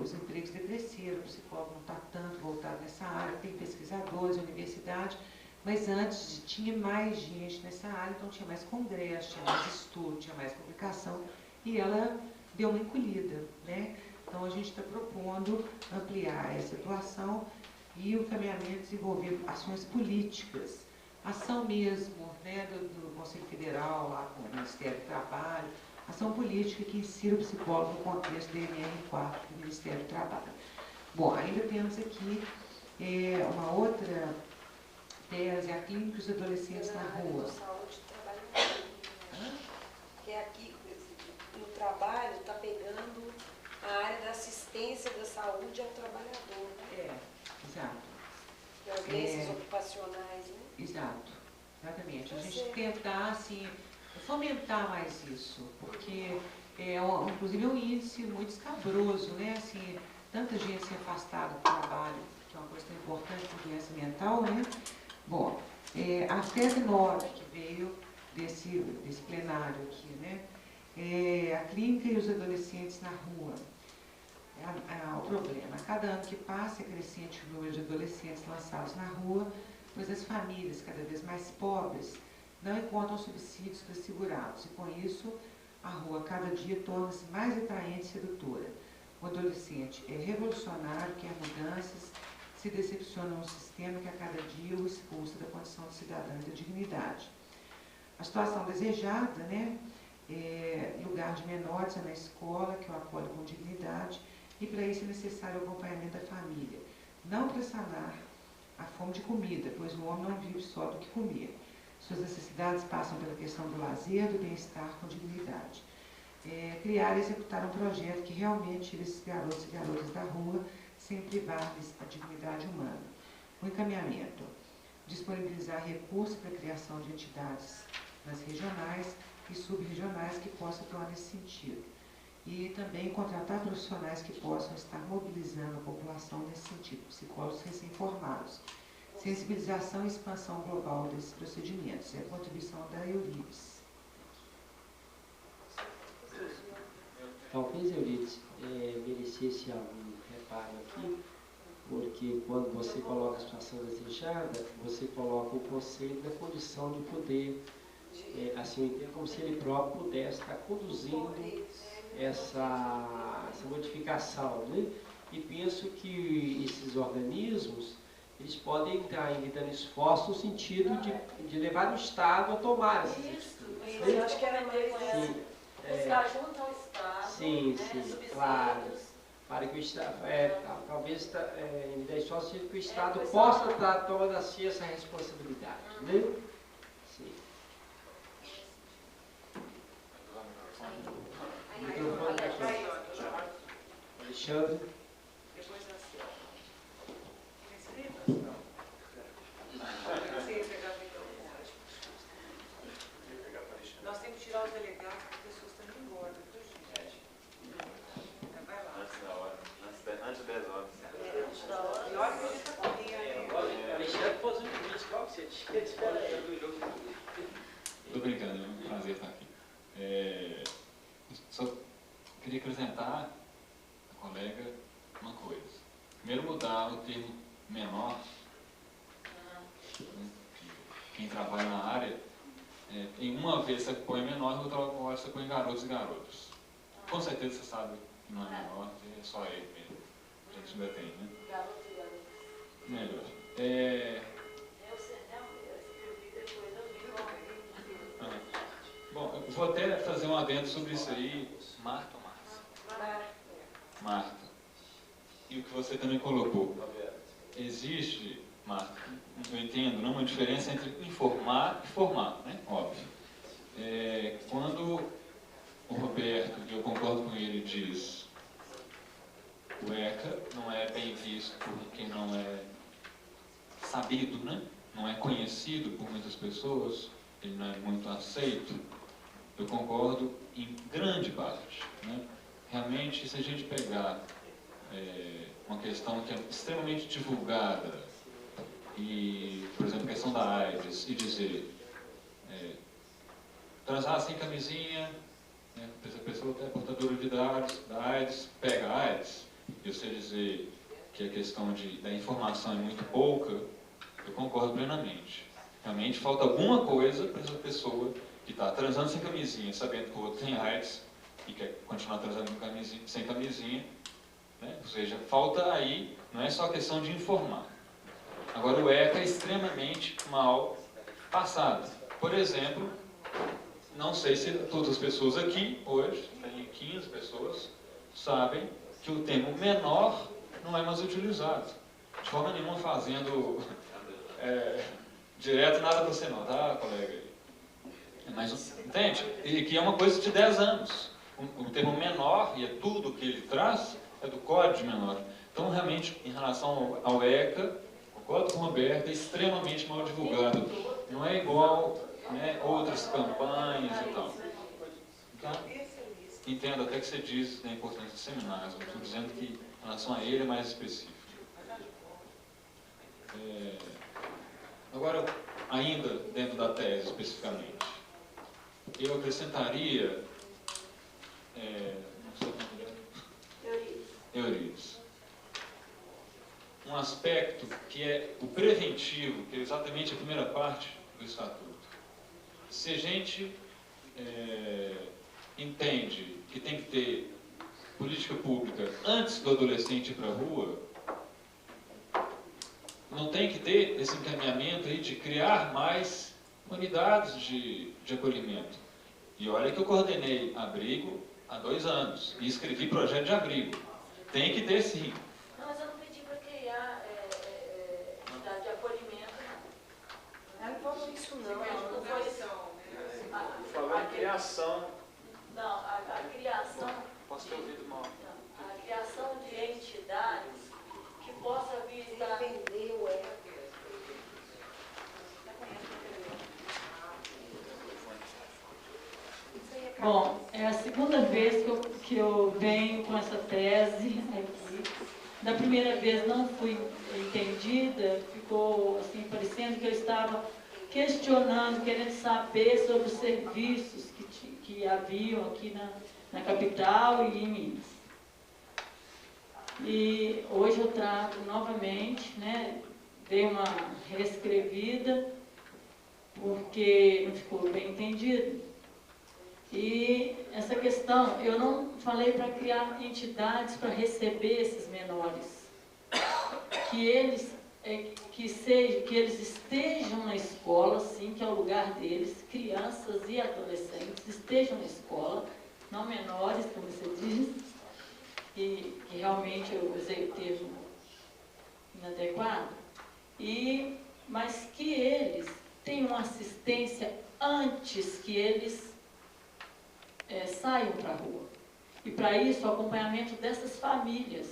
os empregos decresceram, o psicólogo não está tanto voltado nessa área, tem pesquisadores, universidade, mas antes tinha mais gente nessa área, então tinha mais congresso, tinha mais estudo, tinha mais publicação, e ela deu uma encolhida, né? Então a gente está propondo ampliar essa atuação e o caminhamento desenvolver ações políticas, ação mesmo, né, do Conselho Federal, lá com o Ministério do Trabalho, ação política que insira o psicólogo no contexto do NR4 do Ministério do Trabalho. Bom, ainda temos aqui uma outra tese, a clínica dos adolescentes na rua. Saúde do trabalho, que é aqui no trabalho está pegando a área da assistência da saúde ao trabalhador, né? Exato. Que é as doenças ocupacionais, né? Exato, exatamente. A gente tentar, assim, fomentar mais isso, porque inclusive é um índice muito escabroso, né? Assim, tanta gente se afastada do trabalho, que é uma coisa tão importante para a doença mental, né? Bom, a tese 9 que veio desse plenário aqui, né? A clínica e os adolescentes na rua. O problema, a cada ano que passa é crescente o número de adolescentes lançados na rua, pois as famílias cada vez mais pobres não encontram subsídios para segurá-los, e com isso a rua cada dia torna-se mais atraente e sedutora. O adolescente é revolucionário, quer mudanças, se decepciona no sistema que a cada dia o expulsa da condição de cidadão e da dignidade. A situação desejada, né, lugar de menores é na escola, que o acolhe com dignidade, e para isso é necessário o acompanhamento da família, não para sanar a fome de comida, pois o homem não vive só do que comer. Suas necessidades passam pela questão do lazer, do bem-estar com dignidade. Criar e executar um projeto que realmente tire esses garotos e garotas da rua, sem privar-lhes a dignidade humana. O encaminhamento. Disponibilizar recursos para a criação de entidades nas regionais e subregionais que possam atuar nesse sentido. E também contratar profissionais que possam estar mobilizando a população nesse sentido, psicólogos recém-formados. Sensibilização e expansão global desses procedimentos. É a contribuição da Eurides. Talvez, Eurides, merecesse algum reparo aqui, porque quando você coloca a situação desejada, você coloca o conceito da condição de poder, assim, é como se ele próprio pudesse estar conduzindo essa modificação, né? E penso que esses organismos, eles podem estar evitando esforço no sentido de levar o Estado a tomar essas atitudes. Isso, eu acho que era mais buscar junto ao Estado, sim, claro. subsídios. Para que o Estado, talvez em ideia só que o Estado possa estar tomando assim essa responsabilidade, né? Sim. O microfone está aqui. Alexandre. Depois da senhora. Nós temos que tirar os delegados, porque as pessoas estão indo embora, viu, gente? Vai lá. Antes da hora. Antes de 10 horas. E olha que a gente está correndo. Alexandre pôs um limite, qual que você espera do jogo? Estou brincando, é um prazer estar aqui. Só queria acrescentar a colega uma coisa. Primeiro, mudar o termo menor. Quem trabalha na área, em uma vez você põe menor, outra hora você põe garotos e garotas. Com certeza você sabe que não é menor, é só ele mesmo. A gente ainda tem, né? Garoto e garotas. Melhor. Bom, eu vou até fazer um adendo sobre isso aí. Marta ou Márcia? Marta. E o que você também colocou. Existe Marta, eu entendo, não uma diferença entre informar e formar, né? Óbvio. Quando o Roberto, e eu concordo com ele, diz o ECA não é bem visto porque não é sabido, né? Não é conhecido por muitas pessoas, ele não é muito aceito, eu concordo em grande parte, né? Realmente, se a gente pegar uma questão que é extremamente divulgada, e, por exemplo, a questão da AIDS, e dizer transar sem camisinha, né? Se a pessoa é portadora da AIDS, pega a AIDS, e você dizer que a questão da informação é muito pouca, eu concordo plenamente. Realmente falta alguma coisa para essa pessoa que está transando sem camisinha, sabendo que o outro tem AIDS e quer continuar transando sem camisinha, né? Ou seja, falta aí, não é só questão de informar. Agora, o ECA é extremamente mal passado. Por exemplo, não sei se todas as pessoas aqui, hoje, tem 15 pessoas, sabem que o termo menor não é mais utilizado. De forma nenhuma fazendo direto nada para você não, tá, colega? Mas, entende? E que é uma coisa de 10 anos. O termo menor, e é tudo que ele traz, é do Código de Menor. Então, realmente, em relação ao ECA, concordo com o Roberto, é extremamente mal divulgado. Não é igual, né, outras campanhas e tal. Então, entendo até que você diz da importância de seminários, eu estou dizendo que em relação a ele é mais específico. Agora, ainda dentro da tese especificamente, eu acrescentaria Eurides. Um aspecto que é o preventivo, que é exatamente a primeira parte do Estatuto. Se a gente entende que tem que ter política pública antes do adolescente ir para a rua, não tem que ter esse encaminhamento aí de criar mais unidades de acolhimento. E olha que eu coordenei abrigo há 2 anos e escrevi projeto de abrigo. Tem que ter sim. Não, mas eu não pedi para criar unidade de acolhimento, não. Não falou isso não. Não foi isso. Falou em criação. Não, a criação. Posso ter ouvido mal. A criação de entidades que possa visar. Entendeu, Bom, é a segunda vez que eu venho com essa tese aqui. Da primeira vez não fui entendida, ficou assim, parecendo que eu estava questionando, querendo saber sobre os serviços que haviam aqui na capital e em Minas. E hoje eu trago novamente, né, dei uma reescrevida, porque não ficou bem entendido. E essa questão, eu não falei para criar entidades para receber esses menores, que eles estejam na escola, sim, que é o lugar deles, crianças e adolescentes estejam na escola, não menores, como você diz, que realmente eu usei o termo inadequado, mas que eles tenham assistência antes que eles saiam para a rua. E para isso, o acompanhamento dessas famílias,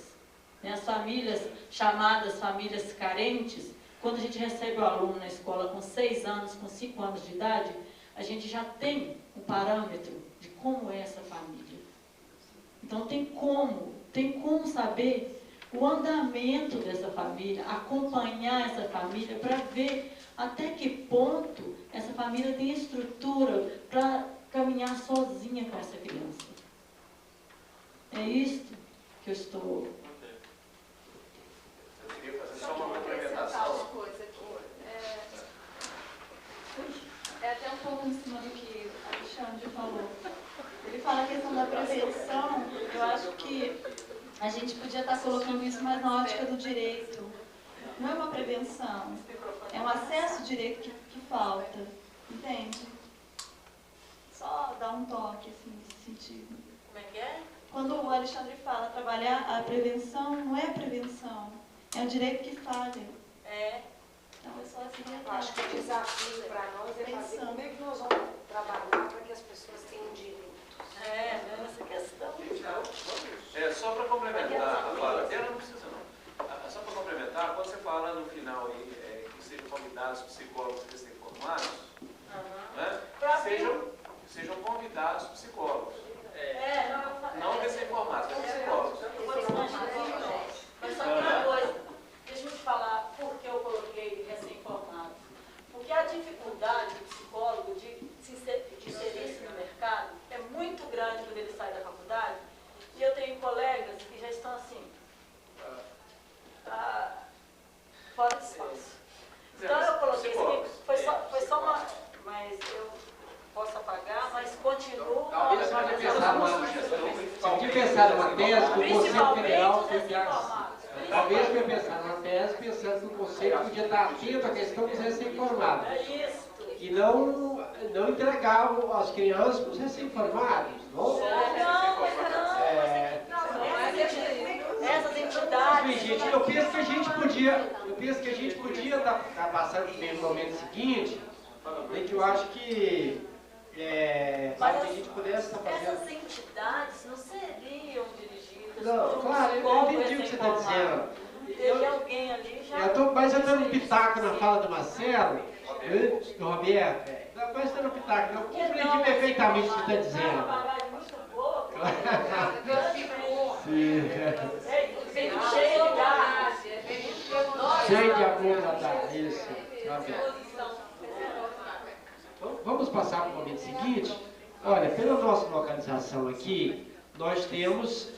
né, as famílias chamadas famílias carentes, quando a gente recebe o aluno na escola com 6 anos, com 5 anos de idade, a gente já tem um parâmetro de como é essa família. Então tem como saber o andamento dessa família, acompanhar essa família para ver até que ponto essa família tem estrutura para caminhar sozinha com essa criança. É isto que eu estou... Eu queria fazer só uma complementação. É até um pouco em cima do que o Alexandre falou. Ele fala a questão da prevenção, eu acho que a gente podia estar colocando isso mais na ótica do direito. Não é uma prevenção, é um acesso ao direito que falta, entende? Só dar um toque assim, nesse sentido. Como é que é? Quando o Alexandre fala trabalhar a prevenção, não é a prevenção, é o direito que falha. queria Eu acho que o desafio para nós é fazer como é que nós vamos trabalhar para que as pessoas tenham direitos. Essa questão. Só para complementar, ela não precisa não. Só para complementar, quando você fala no final aí, que sejam convidados psicólogos recém-formados, né, sejam convidados psicólogos. Não recém-formados, mas psicólogos. Mas só que uma coisa, deixa eu te falar por que eu coloquei recém-formado. Porque a dificuldade do psicólogo de inserir-se no mercado é muito grande quando ele sai da faculdade. E eu tenho colegas que já estão assim, fora de espaço. Então eu coloquei isso aqui, foi só uma. Mas eu posso apagar, mas continuo. Talvez você podia pensar numa tese que o Conselho Federal podia. Talvez eu pensar numa tese pensando que o Conselho podia estar atento à questão dos recém-formados. E não entregar as crianças para os recém-formados. Essas entidades. Gente, eu penso que a gente podia estar passando no momento seguinte, em que eu acho que a gente pudesse estar fazendo. Essas entidades não seriam dirigidas. Não, claro, eu entendi o que você está dizendo. Alguém ali já. Mas eu estou no pitaco na fala do Marcelo, do Roberto. Mas estou no pitaco, eu compreendi perfeitamente o que você está dizendo. Sim. Cheio de gás. Cheio de amor, isso. Vamos passar para o momento seguinte. Olha, pela nossa localização aqui, nós temos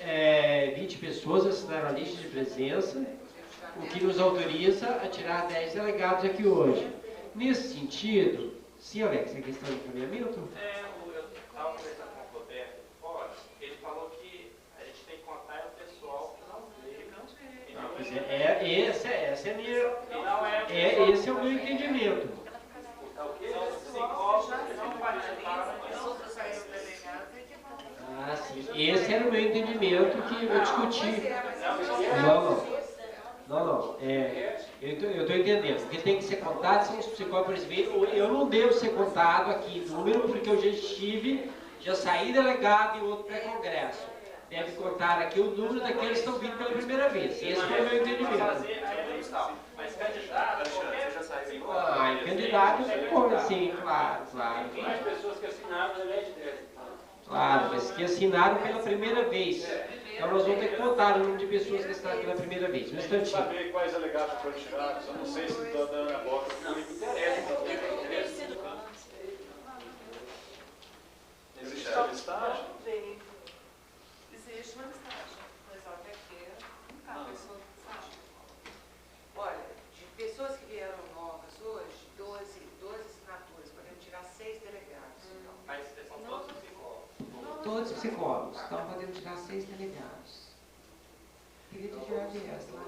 20 pessoas assinaram a lista de presença, o que nos autoriza a tirar 10 delegados aqui hoje. Nesse sentido, sim, Alex, a questão de encaminhamento? Eu estava conversando com o Roberto fora, ele falou que a gente tem que contar o pessoal que não veio. Pois esse é o meu entendimento. Sim. Esse era o meu entendimento que eu discuti. Não. Eu estou entendendo. O que tem que ser contado são os psicólogos. Eu não devo ser contado aqui número, porque eu já saí delegado em outro pré-congresso. Deve contar aqui o número daqueles que estão vindo pela primeira vez. Esse foi o meu entendimento. Mas candidato, você já saiu? Candidato, sim, claro. As pessoas que assinaram a lei de 10. Claro, mas que assinaram pela primeira vez. Então nós vamos ter que contar o número de pessoas que assinaram pela primeira vez. Um instantinho. Saber quais delegados foram tirados, eu não sei se estou dando a boca, porque me interessa. Existe a listagem? Existe uma listagem, mas olha aqui não cabe isso. Olha, de pessoas que vieram novas hoje, 12 assinaturas, podemos tirar 6 delegados. Mas são todos psicólogos. Todos psicólogos, então podemos tirar 6 delegados. Queria te tirar 10 lá.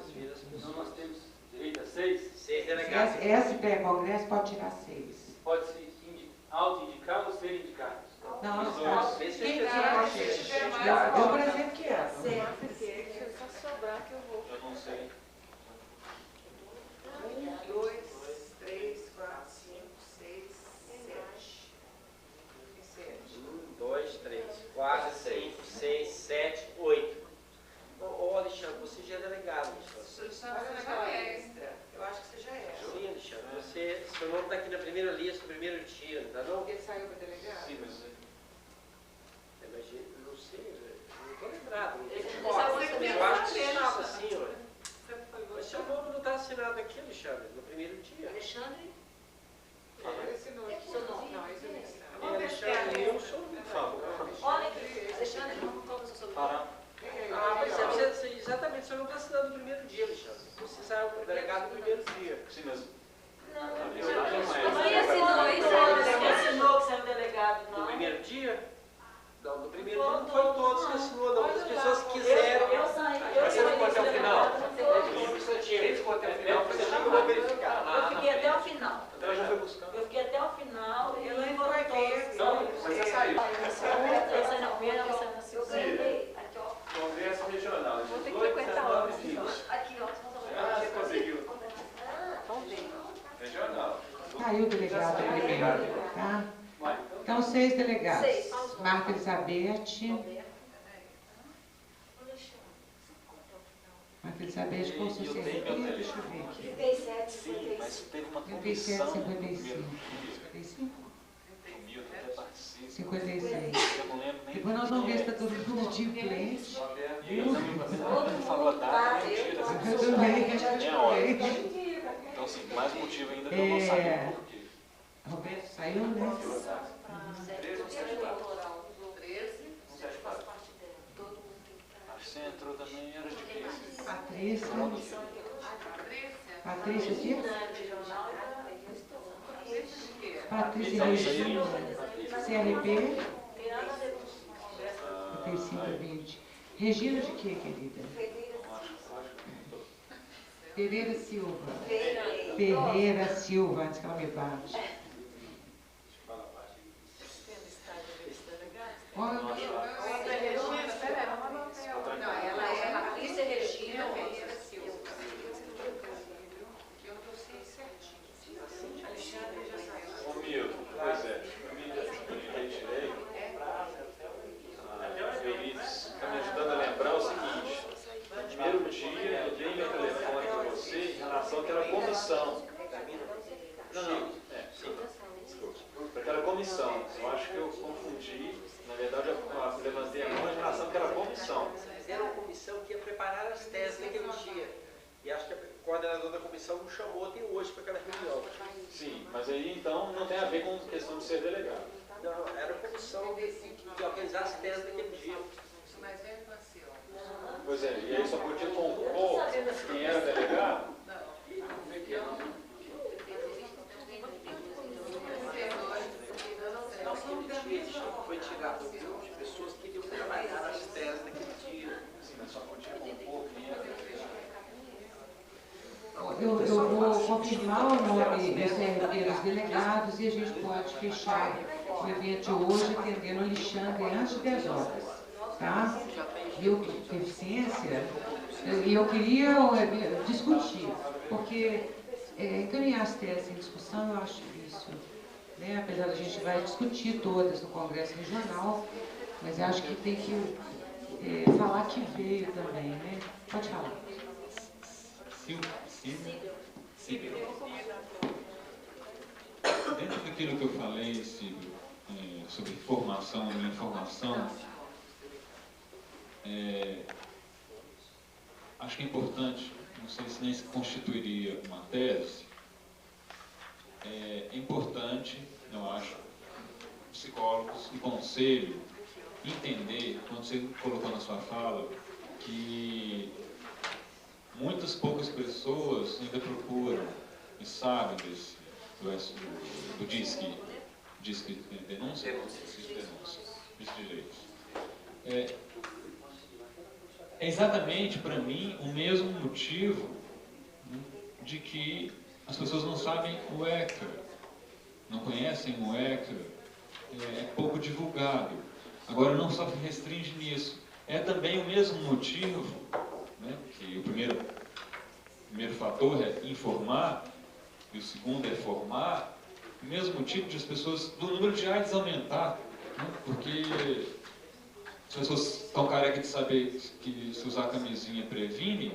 Então nós temos direito a 6 delegados. Esse pré-congresso pode tirar 6. Pode se auto-indicar ou ser indicados? Não, eu, por exemplo, que é. Se só sobrar que eu vou. Eu não sei. 1, 2, 3, 4, 5, 6, 7. 1, 2, 3, 4, 5, 6, 7, 8. Ô, Alexandre, você já é delegado. Você já é extra. Eu acho que você já é. Sim, Alexandre. Seu nome está aqui na primeira lista, no primeiro dia, não tá não? Ele saiu para delegado? Sim, mas... Mas não sei, não estou lembrado. Eu acho que isso assim, olha. Mas seu nome não está assinado aqui, Alexandre, no primeiro dia. Alexandre? Ele assinou aqui. Seu nome? Não, esse não. Alexandre, eu sou por favor. Olha aqui, Alexandre, não coloca o seu sobrenome. Pois é, exatamente, você não está assinando no primeiro dia, Alexandre. Você saiu para delegado no primeiro dia. Sim, mas... Quem assinou que você é um delegado, não? No primeiro dia? Não, no primeiro dia não foi todos que assinou, não. As pessoas que quiseram. Mas você não ficou até o final? Ele ficou até o final, porque eu não vou verificar. Eu fiquei até o final. Então já foi buscar. Eu fiquei até o final e Eu não foi ver. Mas você saiu. Eu saí na primeira, você saiu na segunda. Eu ganhei. Aqui, ó. Conversa regional. Vou ter que frequentar outro. Aqui, ó. Você conseguiu. Vamos ver. Regional. Tá? Então, 6 delegados. Marta Elizabeth. Marta Elizabeth, qual o seu CRP? Deixa eu ver aqui. 37, 55. Mas teve uma comissão. 57, 55. 56. Depois nós vamos ver se está todo mundo de frente. Ele falou a data, Eu também. Então, assim, mais motivo ainda de eu não saber por quê. Roberto saiu, né? 13 ou 74? 13, acho que você entrou também, era de quê? Patrícia. Patrícia aqui? Patrícia Regina. CRP? 35 a 20. Regina de quê, querida? Pereira Silva. Ferreira Silva, antes que ela me bate. Olha, ela é Patrícia Regina Ferreira Silva. Eu não sei certinho. Alexandre já saiu. Ô Milton, pois é, eu me retirei. Feliz, está me ajudando a lembrar o seguinte: no primeiro dia eu dei meu telefone para você em relação àquela comissão. Não, para aquela comissão. Eu acho que eu confundi. Na verdade, eu levantei a mão em relação àquela comissão. Mas era uma comissão que ia preparar as teses naquele dia. E acho que a coordenadora da comissão nos chamou até hoje para aquela reunião. Sim, mas aí então não tem a ver com questão de ser delegado. Não, era a comissão que organizar as teses naquele dia. Mas ele nasceu. Pois é, e aí só podia compor quem era delegado? Foi tirado um grupo de pessoas que queriam trabalhar as teses naquele dia. Sim, mas só podia compor quem era delegado. eu vou confirmar o nome do CRP dos delegados e a gente pode fechar o evento de hoje atendendo o Alexandre antes de 10 horas. Tá? Viu que deficiência? E eu queria discutir, porque encaminhar as teses em discussão eu acho difícil. Né? Apesar da gente vai discutir todas no Congresso Regional, mas eu acho que tem que falar que veio também, né? Pode falar. Síbio. Dentro daquilo que eu falei, Síbio, sobre formação e informação, acho que é importante, não sei se nem se constituiria uma tese, é importante, eu acho, psicólogos e conselho entender, quando você colocou na sua fala, que muitas poucas pessoas ainda procuram e sabem do disque denúncia, disque direitos. É exatamente, para mim, o mesmo motivo, né, de que as pessoas não sabem o ECA, não conhecem o ECA, é pouco divulgado. Agora, não só restringe nisso, é também o mesmo motivo, né, que o primeiro fator é informar, e o segundo é formar, o mesmo motivo de as pessoas, do número de AIDS aumentar, né, porque as pessoas estão carecas de saber que se usar camisinha previne,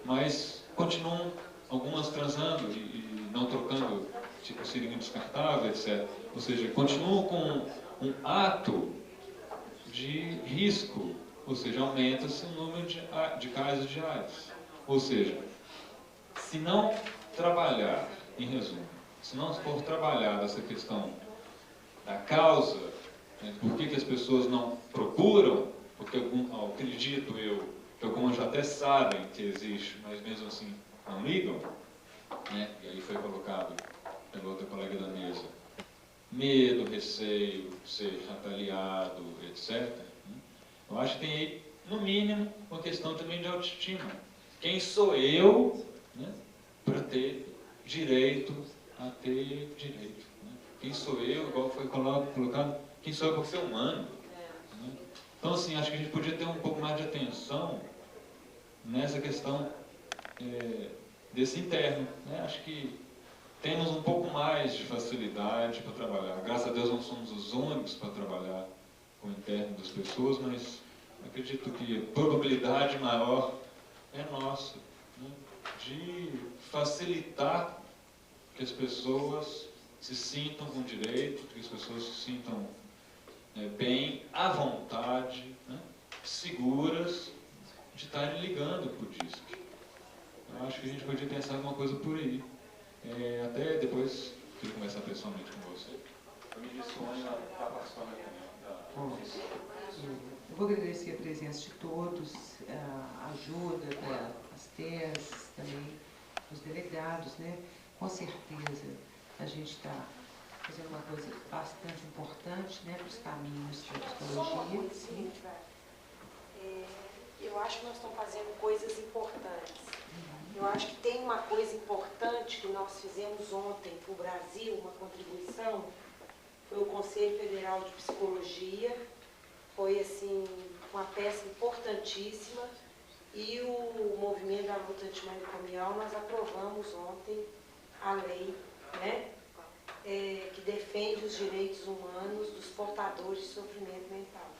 mas continuam algumas transando e não trocando tipo seringa descartável, etc. Ou seja, continuam com um ato de risco, ou seja, aumenta-se o número de casos de AIDS. Ou seja, se não trabalhar, em resumo, se não for trabalhar essa questão da causa, né, por que as pessoas não procuram, porque acredito eu, que algumas já até sabem que existe, mas mesmo assim não ligam, né, e aí foi colocado pela outra colega da mesa, medo, receio, ser retaliado, etc. Eu acho que tem aí, no mínimo, uma questão também de autoestima. Quem sou eu, né, para ter direito a ter direito? Né? Quem sou eu, igual foi colocado, quem sou eu para ser humano? Né? Então, assim, acho que a gente podia ter um pouco mais de atenção nessa questão desse interno. Né? Acho que temos um pouco mais de facilidade para trabalhar. Graças a Deus não somos os únicos para trabalhar com o interno das pessoas, mas acredito que a probabilidade maior é nossa, né, de facilitar que as pessoas se sintam com direito, que as pessoas se sintam bem, à vontade, né, seguras de estarem ligando para o DISC. Eu acho que a gente podia pensar alguma coisa por aí. Até depois que eu conversar pessoalmente com você. Eu me disponho a participar da oficina. Eu vou agradecer a presença de todos, a ajuda das TES, também os delegados, né? Com certeza a gente está fazendo uma coisa bastante importante, né, para os caminhos da psicologia. Sim. Eu acho que nós estamos fazendo coisas importantes. Eu acho que tem uma coisa importante que nós fizemos ontem para o Brasil, uma contribuição, foi o Conselho Federal de Psicologia, foi assim uma peça importantíssima, e o movimento da luta antimanicomial, nós aprovamos ontem a lei, né, que defende os direitos humanos dos portadores de sofrimento mental.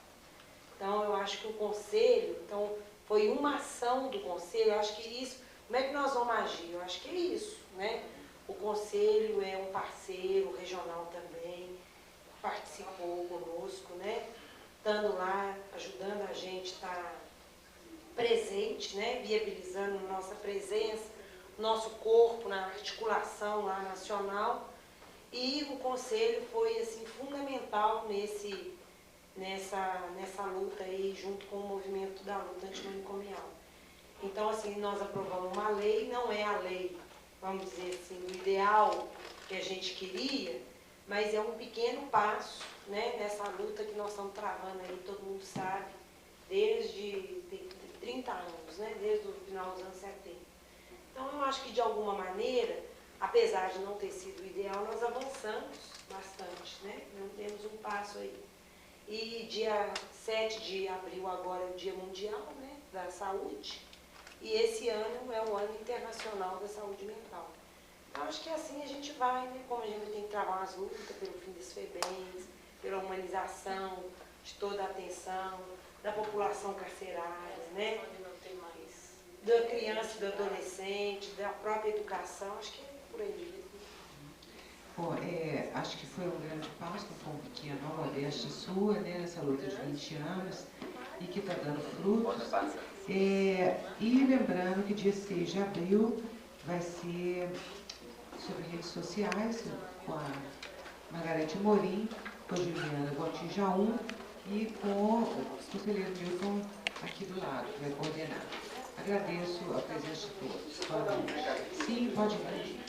Então, eu acho que o Conselho, então, foi uma ação do Conselho, eu acho que isso, como é que nós vamos agir? Eu acho que é isso, né? O Conselho é um parceiro regional também, participou conosco, né? Estando lá, ajudando a gente a estar presente, né? Viabilizando nossa presença, nosso corpo na articulação lá nacional. E o Conselho foi, assim, fundamental nessa luta aí, junto com o movimento da luta antimanicomial. Então, assim, nós aprovamos uma lei, não é a lei, vamos dizer assim, o ideal que a gente queria, mas é um pequeno passo, né, nessa luta que nós estamos travando aí, todo mundo sabe, desde 30 anos, né, desde o final dos anos 70. Então, eu acho que, de alguma maneira, apesar de não ter sido o ideal, nós avançamos bastante, né, não temos um passo aí. E dia 7 de abril agora é o Dia Mundial, né, da Saúde, e esse ano é o Ano Internacional da Saúde Mental. Então, acho que assim a gente vai, né, como a gente tem que travar as lutas pelo fim dos FEBEMs, pela humanização de toda a atenção, da população carcerária, né, da criança e do adolescente, da própria educação, acho que é por aí. Bom, acho que foi um grande passo, foi um pequeno, uma modéstia sua, né, nessa luta de 20 anos, e que está dando frutos. E lembrando que dia 6 de abril vai ser sobre redes sociais, com a Margarete Morim, com a Juliana Gontijaú e com o conselheiro Milton aqui do lado, que vai coordenar. Agradeço a presença de todos. Sim, pode vir.